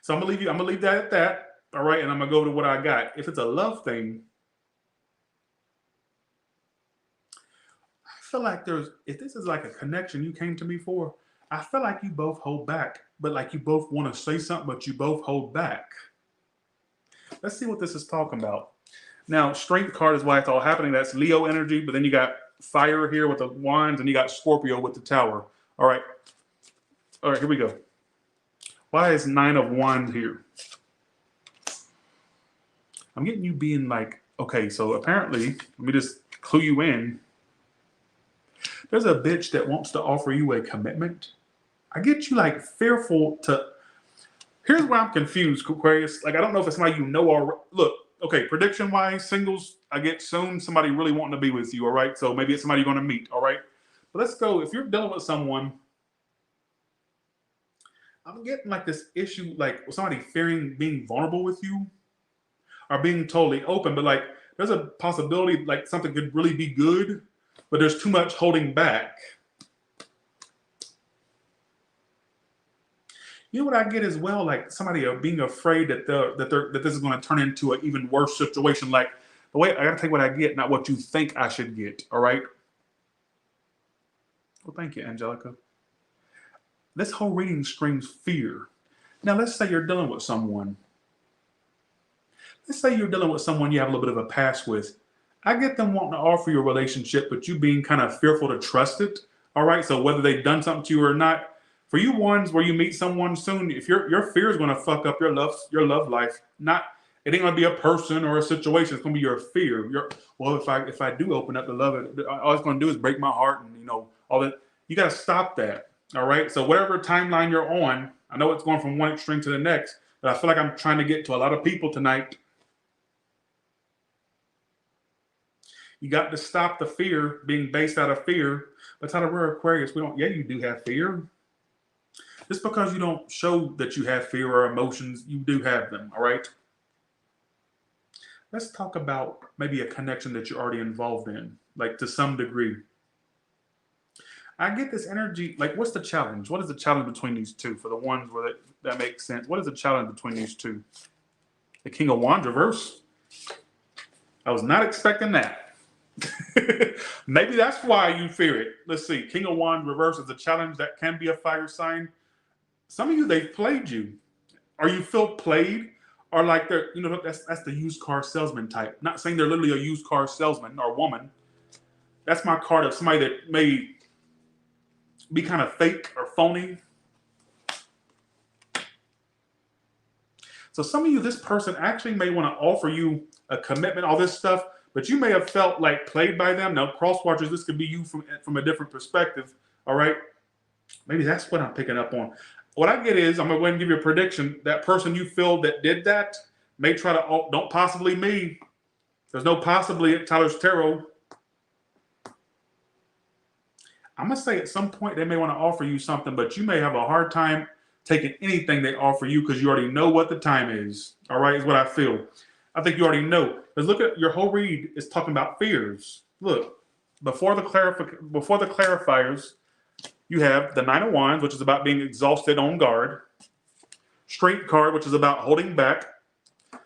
So I'm gonna leave that at that. All right, and I'm gonna go to what I got. If it's a love thing, I feel like if this is like a connection you came to me for, I feel like you both hold back, but like you both want to say something, but you both hold back. Let's see what this is talking about. Now, strength card is why it's all happening. That's Leo energy, but then you got fire here with the wands, and you got Scorpio with the tower. All right. All right, here we go. Why is 9 of Wands here? I'm getting you being like, okay, so apparently, let me just clue you in. There's a bitch that wants to offer you a commitment. I get you like fearful to. Here's where I'm confused, Aquarius. Like, I don't know if it's somebody you know or look. Okay, prediction wise, singles, I get soon somebody really wanting to be with you. All right, so maybe it's somebody you're going to meet. All right, but let's go. If you're dealing with someone, I'm getting like this issue, like somebody fearing being vulnerable with you or being totally open. But like, there's a possibility like something could really be good, but there's too much holding back. You know what I get as well? Like somebody being afraid that that this is going to turn into an even worse situation. Like the way I got to take what I get, not what you think I should get. All right. Well, thank you, Angelica. This whole reading screams fear. Now, let's say you're dealing with someone. Let's say you're dealing with someone you have a little bit of a past with. I get them wanting to offer you a relationship, but you being kind of fearful to trust it. All right. So whether they've done something to you or not, for you ones where you meet someone soon, if your fear is going to fuck up your love life, not it ain't going to be a person or a situation. It's going to be your fear. Well, if I do open up to love it, all it's going to do is break my heart, and all that. You got to stop that. All right. So whatever timeline you're on, I know it's going from one extreme to the next, but I feel like I'm trying to get to a lot of people tonight. You got to stop the fear being based out of fear. But out of we're Aquarius, we don't. Yeah, you do have fear. Just because you don't show that you have fear or emotions, you do have them. All right. Let's talk about maybe a connection that you're already involved in, like to some degree. I get this energy. Like, what's the challenge? What is the challenge between these two? For the ones where that makes sense. What is the challenge between these two? The King of Wands reverse. I was not expecting that. Maybe that's why you fear it. Let's see. King of Wands reverse is a challenge that can be a fire sign. Some of you, they've played you. Or you feel played. Or like they're, that's the used car salesman type. Not saying they're literally a used car salesman or woman. That's my card of somebody that may be kind of fake or phony. So some of you, this person actually may want to offer you a commitment, all this stuff, but you may have felt like played by them. Now, cross watchers, this could be you from a different perspective. All right. Maybe that's what I'm picking up on. What I get is, I'm going to go ahead and give you a prediction. That person you feel that did that may try to, don't possibly me. There's no possibly at Tyler's Tarot. I'm going to say at some point they may want to offer you something, but you may have a hard time taking anything they offer you because you already know what the time is. All right, is what I feel. I think you already know. Because look at your whole read is talking about fears. Look, before the clarifiers, you have the 9 of Wands, which is about being exhausted, on guard. Strength card, which is about holding back.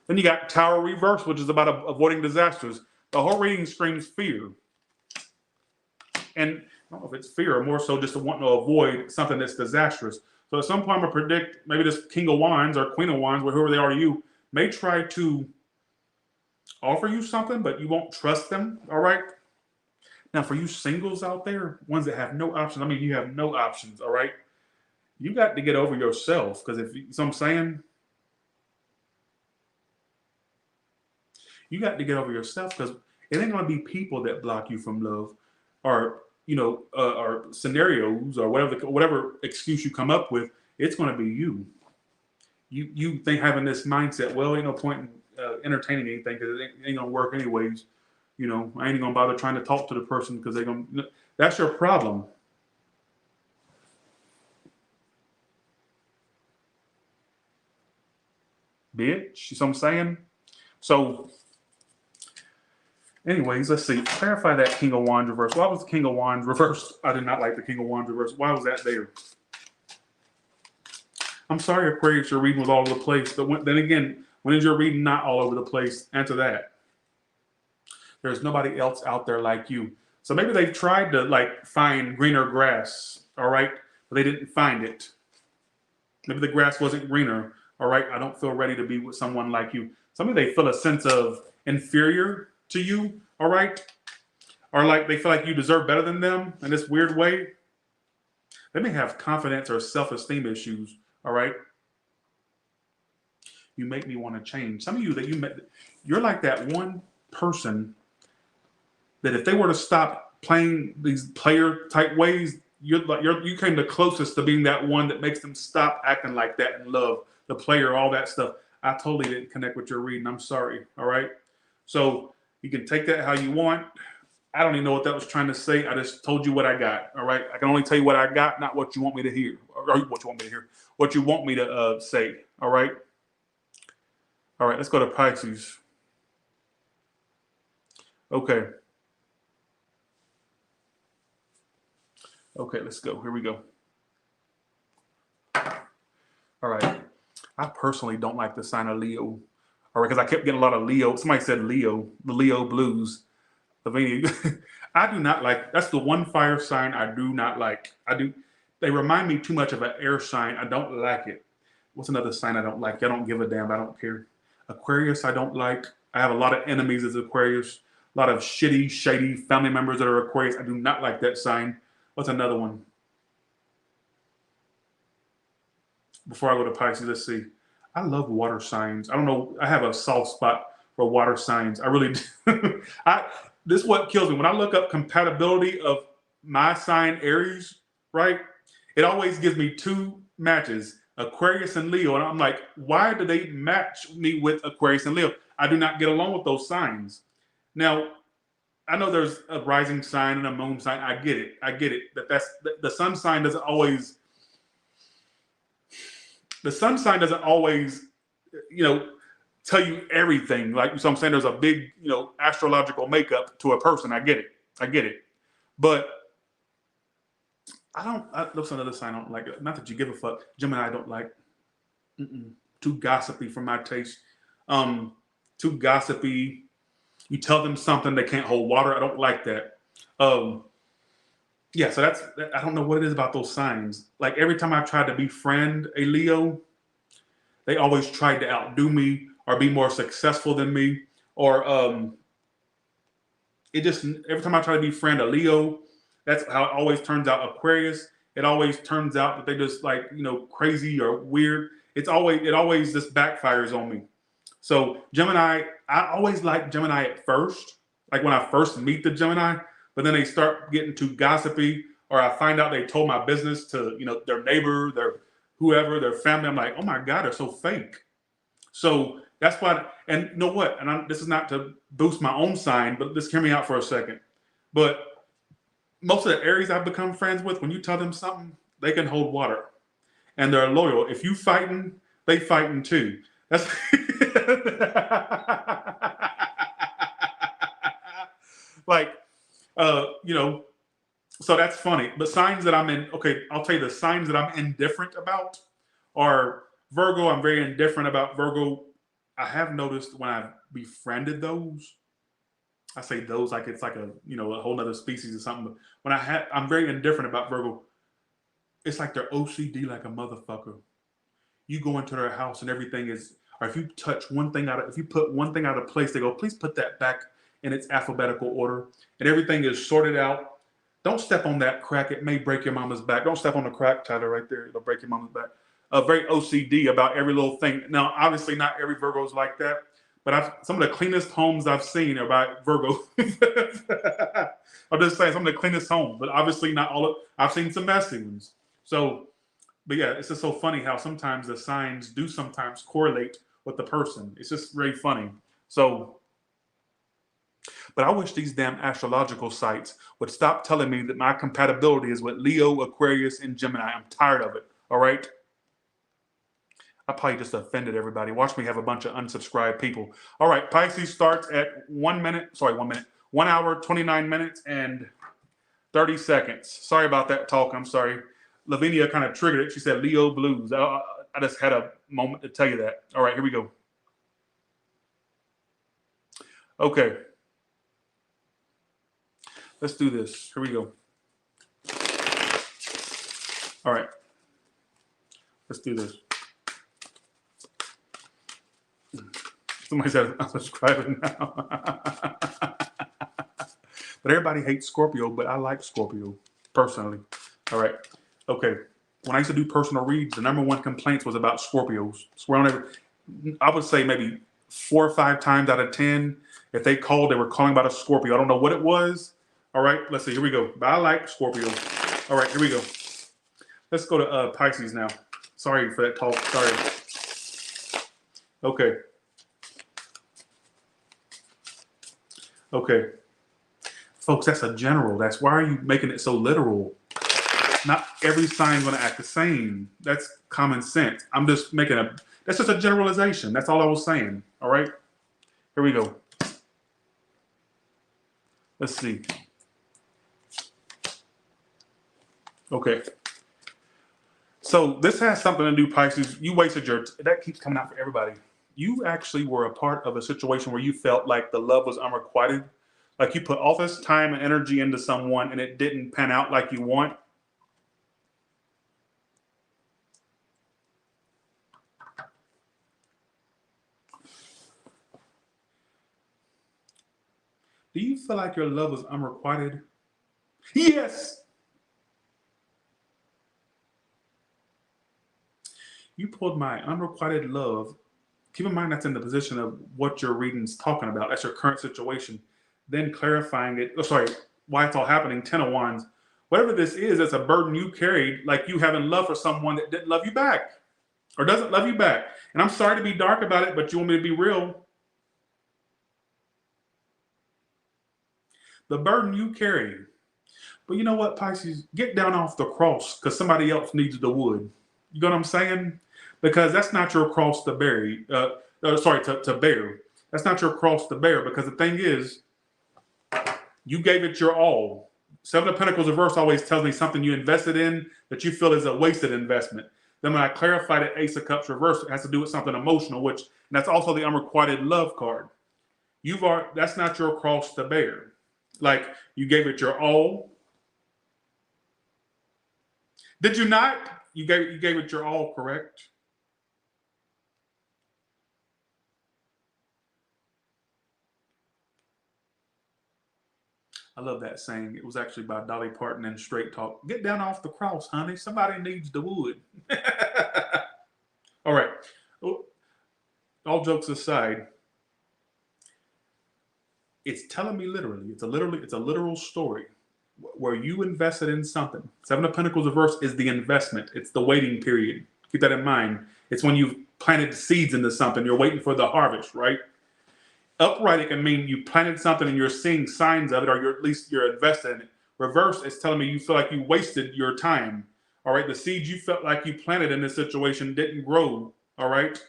Then you got Tower reverse, which is about avoiding disasters. The whole reading screams fear. And I don't know if it's fear or more so just wanting to avoid something that's disastrous. So at some point, I'm going to predict maybe this King of Wands or Queen of Wands, whoever they are to you, may try to offer you something, but you won't trust them. All right. Now, for you singles out there, ones that have no options, I mean, you have no options. All right. You got to get over yourself, because so I'm saying, you got to get over yourself, because it ain't going to be people that block you from love, or or scenarios, or whatever excuse you come up with. It's going to be you. You think having this mindset, well, ain't no point in entertaining anything because it ain't going to work anyways. I ain't going to bother trying to talk to the person because they're going to. That's your problem. Bitch, you see what I'm saying? So, anyways, let's see. Clarify that King of Wands reverse. Why was the King of Wands reverse? I did not like the King of Wands reverse. Why was that there? I'm sorry, Aquarius, your reading was all over the place. But then again, when is your reading not all over the place? Answer that. There's nobody else out there like you. So maybe they've tried to find greener grass, all right? But they didn't find it. Maybe the grass wasn't greener. All right. I don't feel ready to be with someone like you. Some of they feel a sense of inferior to you. All right. Or like they feel like you deserve better than them in this weird way. They may have confidence or self-esteem issues. All right. You make me want to change. Some of you that you met, you're like that one person that if they were to stop playing these player type ways, you came the closest to being that one that makes them stop acting like that and love the player, all that stuff. I totally didn't connect with your reading. I'm sorry. All right. So you can take that how you want. I don't even know what that was trying to say. I just told you what I got. All right. I can only tell you what I got, not what you want me to hear, or what you want me to hear, what you want me to say. All right. All right. Let's go to Pisces. Okay. Okay. Let's go. Here we go. All right. I personally don't like the sign of Leo. All right. Because I kept getting a lot of Leo. Somebody said Leo, the Leo blues. I do not like, that's the one fire sign I do not like. They remind me too much of an air sign. I don't like it. What's another sign I don't like? I don't give a damn. I don't care. Aquarius, I don't like. I have a lot of enemies as Aquarius. A lot of shitty, shady family members that are Aquarius. I do not like that sign. What's another one? Before I go to Pisces, let's see. I love water signs. I don't know. I have a soft spot for water signs. I really do. This is what kills me. When I look up compatibility of my sign, Aries, right? It always gives me two matches, Aquarius and Leo. And I'm like, why do they match me with Aquarius and Leo? I do not get along with those signs. Now, I know there's a rising sign and a moon sign. I get it. That's the sun sign doesn't always, tell you everything. Like, so I'm saying there's a big, astrological makeup to a person. I get it. But that's another sign I don't like. Not that you give a fuck. Gemini I don't like. Too gossipy for my taste. Too gossipy. You tell them something, they can't hold water. I don't like that. Yeah, so I don't know what it is about those signs. Like every time I tried to befriend a Leo, they always tried to outdo me or be more successful than me. Or every time I try to befriend a Leo, that's how it always turns out. Aquarius, it always turns out that they just like, crazy or weird. It always just backfires on me. So Gemini, I always like Gemini at first, like when I first meet the Gemini, but then they start getting too gossipy, or I find out they told my business to, their neighbor, their whoever, their family. I'm like, oh my God, they're so fake. So that's why, and you know what? And this is not to boost my own sign, but just hear me out for a second. But most of the Aries I've become friends with, when you tell them something, they can hold water. And they're loyal. If you fighting, they fighting too. That's like, so that's funny. But signs that I'll tell you the signs that I'm indifferent about are Virgo. I'm very indifferent about Virgo. I have noticed when I've befriended those, I say those like it's like a whole other species or something. But when I'm very indifferent about Virgo. It's like they're OCD like a motherfucker. You go into their house and everything is, or if you put one thing out of place, they go, please put that back in its alphabetical order, and everything is sorted out. Don't step on that crack; it may break your mama's back. Don't step on the crack, Tyler, right there. It'll break your mama's back. Very OCD about every little thing. Now, obviously, not every Virgo is like that, but some of the cleanest homes I've seen are by Virgo. I'm just saying some of the cleanest homes, but obviously not all. I've seen some messy ones. So, but yeah, it's just so funny how sometimes the signs do sometimes correlate with the person. It's just very funny. So, but I wish these damn astrological sites would stop telling me that my compatibility is with Leo, Aquarius, and Gemini. I'm tired of it. All right. I probably just offended everybody. Watch me have a bunch of unsubscribed people. All right. Pisces starts at 1 hour, 29 minutes, and 30 seconds. Sorry about that talk. I'm sorry. Lavinia kind of triggered it. She said Leo blues. I just had a moment to tell you that. All right, here we go. Okay. Let's do this. Here we go. All right. Let's do this. Somebody said unsubscribing now. But everybody hates Scorpio, but I like Scorpio personally. All right. Okay. When I used to do personal reads, the #1 complaints was about Scorpios. Swear on every, I would say maybe 4 or 5 times out of 10, if they called, they were calling about a Scorpio. I don't know what it was. All right. Let's see. Here we go. But I like Scorpio. All right. Here we go. Let's go to Pisces now. Sorry for that talk. Sorry. Okay. Okay. Folks, that's a general. That's why are you making it so literal? Not every sign's going to act the same. That's common sense. I'm just making that's just a generalization. That's all I was saying. All right. Here we go. Let's see. Okay. So this has something to do, Pisces. You wasted that keeps coming out for everybody. You actually were a part of a situation where you felt like the love was unrequited. Like you put all this time and energy into someone and it didn't pan out like you want. Do you feel like your love was unrequited? Yes. You pulled my unrequited love. Keep in mind that's in the position of what your reading's talking about. That's your current situation. Then clarifying it. Oh, sorry, why it's all happening. 10 of Wands. Whatever this is, it's a burden you carried, like you having love for someone that didn't love you back or doesn't love you back. And I'm sorry to be dark about it, but you want me to be real. The burden you carry. But you know what, Pisces? Get down off the cross because somebody else needs the wood. You know what I'm saying? Because that's not your cross to bear. To bear. That's not your cross to bear because the thing is, you gave it your all. 7 of Pentacles reverse always tells me something you invested in that you feel is a wasted investment. Then when I clarified it, Ace of Cups reverse, it has to do with something emotional, which that's also the unrequited love card. That's not your cross to bear. Like you gave it your all. Did you not? You gave it your all, correct? I love that saying. It was actually by Dolly Parton in Straight Talk. Get down off the cross, honey. Somebody needs the wood. All right. All jokes aside, it's telling me literally. It's a literal story where you invested in something. 7 of Pentacles reverse is the investment. It's the waiting period. Keep that in mind. It's when you've planted seeds into something. You're waiting for the harvest, right? Upright, it can mean you planted something and you're seeing signs of it, or at least you're invested in it. Reverse, it's telling me you feel like you wasted your time. All right, the seeds you felt like you planted in this situation didn't grow. All right,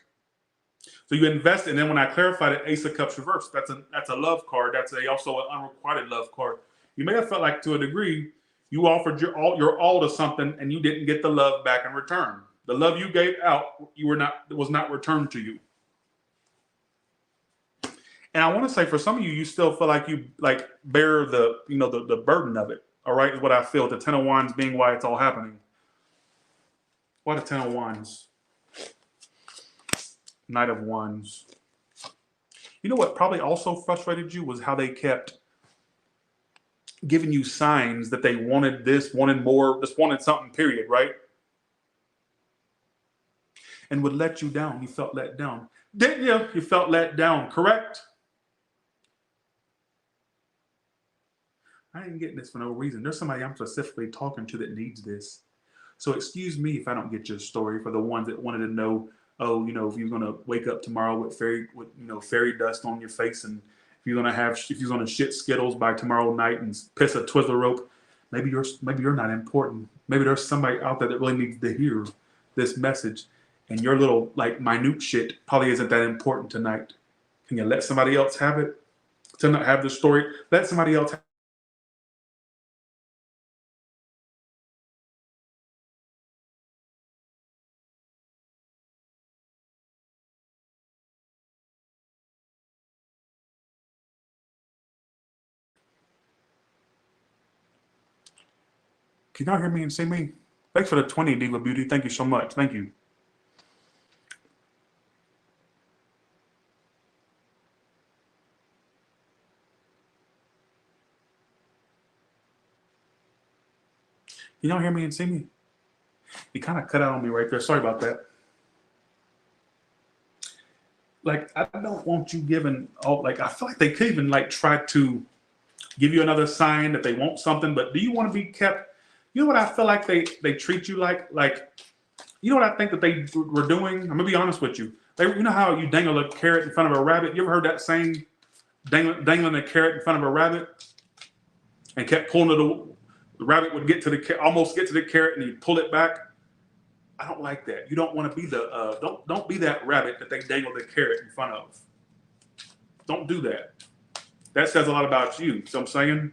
so you invested, and then when I clarified it, Ace of Cups reverse. That's a love card. That's also an unrequited love card. You may have felt like to a degree you offered your all to something and you didn't get the love back in return. The love you gave out, was not returned to you. And I want to say for some of you, you still feel like you bear the burden of it. All right, is what I feel. The 10 of Wands being why it's all happening. Why the 10 of Wands? Knight of Wands. You know what probably also frustrated you was how they kept giving you signs that they wanted this, wanted more, just wanted something, period, right? And would let you down. You felt let down. Didn't you? You felt let down, correct? I ain't getting this for no reason. There's somebody I'm specifically talking to that needs this. So excuse me if I don't get your story. For the ones that wanted to know, if you're gonna wake up tomorrow with fairy dust on your face, and if you're gonna shit Skittles by tomorrow night and piss a Twizzler rope, maybe you're not important. Maybe there's somebody out there that really needs to hear this message, and your little minute shit probably isn't that important tonight. Can you let somebody else have it? To not have the story, let somebody else have. Can y'all hear me and see me? Thanks for the 20, Diva Beauty. Thank you so much. Thank you. Can y'all hear me and see me? You kind of cut out on me right there. Sorry about that. Like, I don't want you giving all, like, I feel like they could even like try to give you another sign that they want something, but do you want to be kept? You know what I feel like they treat you like, you know what I think that they were doing? I'm gonna be honest with you. You know how you dangle a carrot in front of a rabbit? You ever heard that saying? Dangling a carrot in front of a rabbit, and kept pulling it. The rabbit would almost get to the carrot, and he'd pull it back. I don't like that. You don't want to be don't be that rabbit that they dangle the carrot in front of. Don't do that. That says a lot about you. So I'm saying,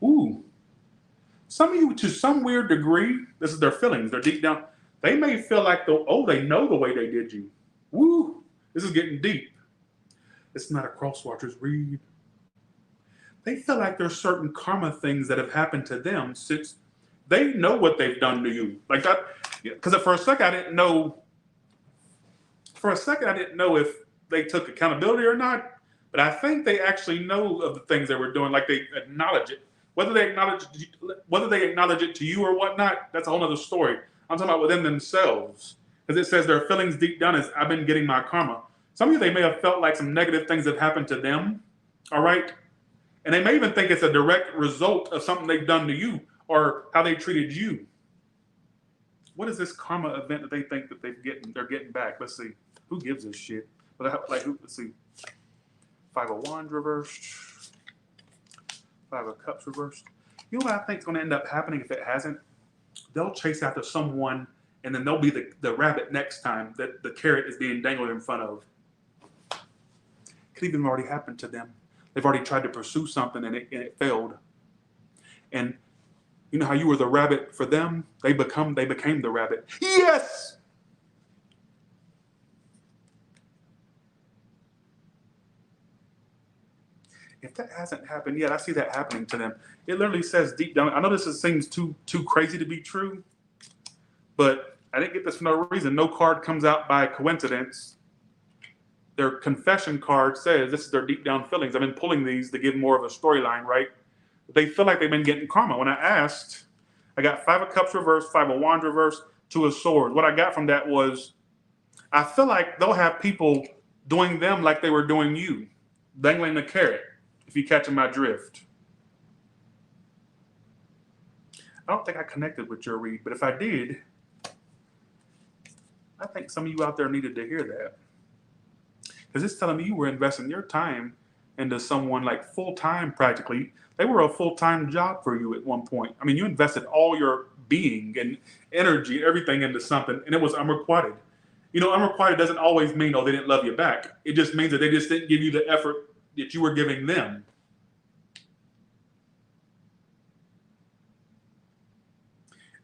ooh, some of you, to some weird degree, this is their feelings. They're deep down. They may feel like they know the way they did you. Woo, this is getting deep. It's not a crosswatcher's read. They feel like there's certain karma things that have happened to them since they know what they've done to you. Like that, because for a second I didn't know. For a second I didn't know if they took accountability or not. But I think they actually know of the things they were doing. Like they acknowledge it. Whether they acknowledge it to you or whatnot, that's a whole other story. I'm talking about within themselves, because it says their feelings deep down is I've been getting my karma. Some of you, they may have felt like some negative things have happened to them, all right? And they may even think it's a direct result of something they've done to you or how they treated you. What is this karma event that they think that they're getting back? Let's see. Who gives a shit? Let's see. 5 of Wands reversed. 5 of Cups reversed. You know what I think is going to end up happening if it hasn't? They'll chase after someone, and then they'll be the rabbit next time that the carrot is being dangled in front of. Could even already happen to them. They've already tried to pursue something and it failed. And you know how you were the rabbit for them? They became the rabbit. Yes! If that hasn't happened yet, I see that happening to them. It literally says deep down. I know this seems too crazy to be true, but I didn't get this for no reason. No card comes out by coincidence. Their confession card says this is their deep down feelings. I've been pulling these to give more of a storyline, right? They feel like they've been getting karma. When I asked, I got 5 of Cups reversed, 5 of Wands reversed, 2 of Swords. What I got from that was, I feel like they'll have people doing them like they were doing you, dangling the carrot, if you catch my drift. I don't think I connected with your read, but if I did, I think some of you out there needed to hear that. Because it's telling me you were investing your time into someone like full-time practically. They were a full-time job for you at one point. I mean, you invested all your being and energy, everything into something, and it was unrequited. You know, unrequited doesn't always mean, oh, they didn't love you back. It just means that they just didn't give you the effort that you were giving them.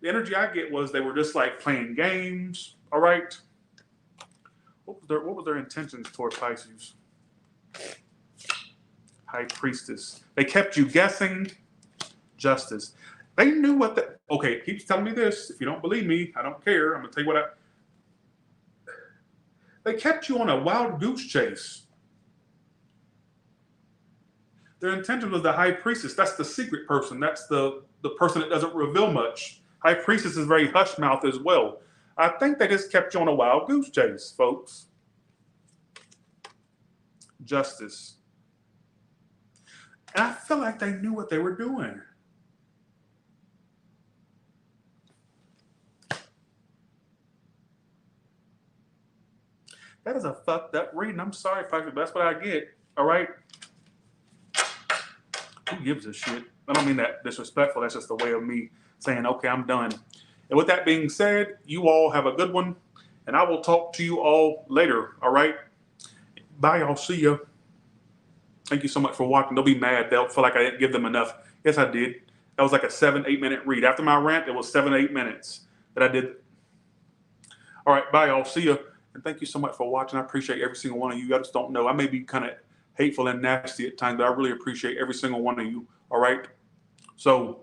The energy I get was they were just like playing games, all right? What was their intentions toward Pisces? High Priestess. They kept you guessing. Justice. They knew what okay, it keeps telling me this. If you don't believe me, I don't care. I'm going to tell you what they kept you on a wild goose chase. Their intention was the High Priestess. That's the secret person. That's the person that doesn't reveal much. High Priestess is very hush mouth as well. I think they just kept you on a wild goose chase, folks. Justice. And I feel like they knew what they were doing. That is a fucked up reading. I'm sorry, Pisces, but that's what I get. All right? Who gives a shit? I don't mean that disrespectful. That's just the way of me saying, okay, I'm done. And with that being said, you all have a good one. And I will talk to you all later. All right? Bye, y'all. See ya. Thank you so much for watching. They'll be mad. They'll feel like I didn't give them enough. Yes, I did. That was like a 7-8 minute read. After my rant, it was 7-8 minutes that I did. All right. Bye, y'all. See ya. And thank you so much for watching. I appreciate every single one of you. I just don't know. I may be kind of hateful and nasty at times, but I really appreciate every single one of you. All right. So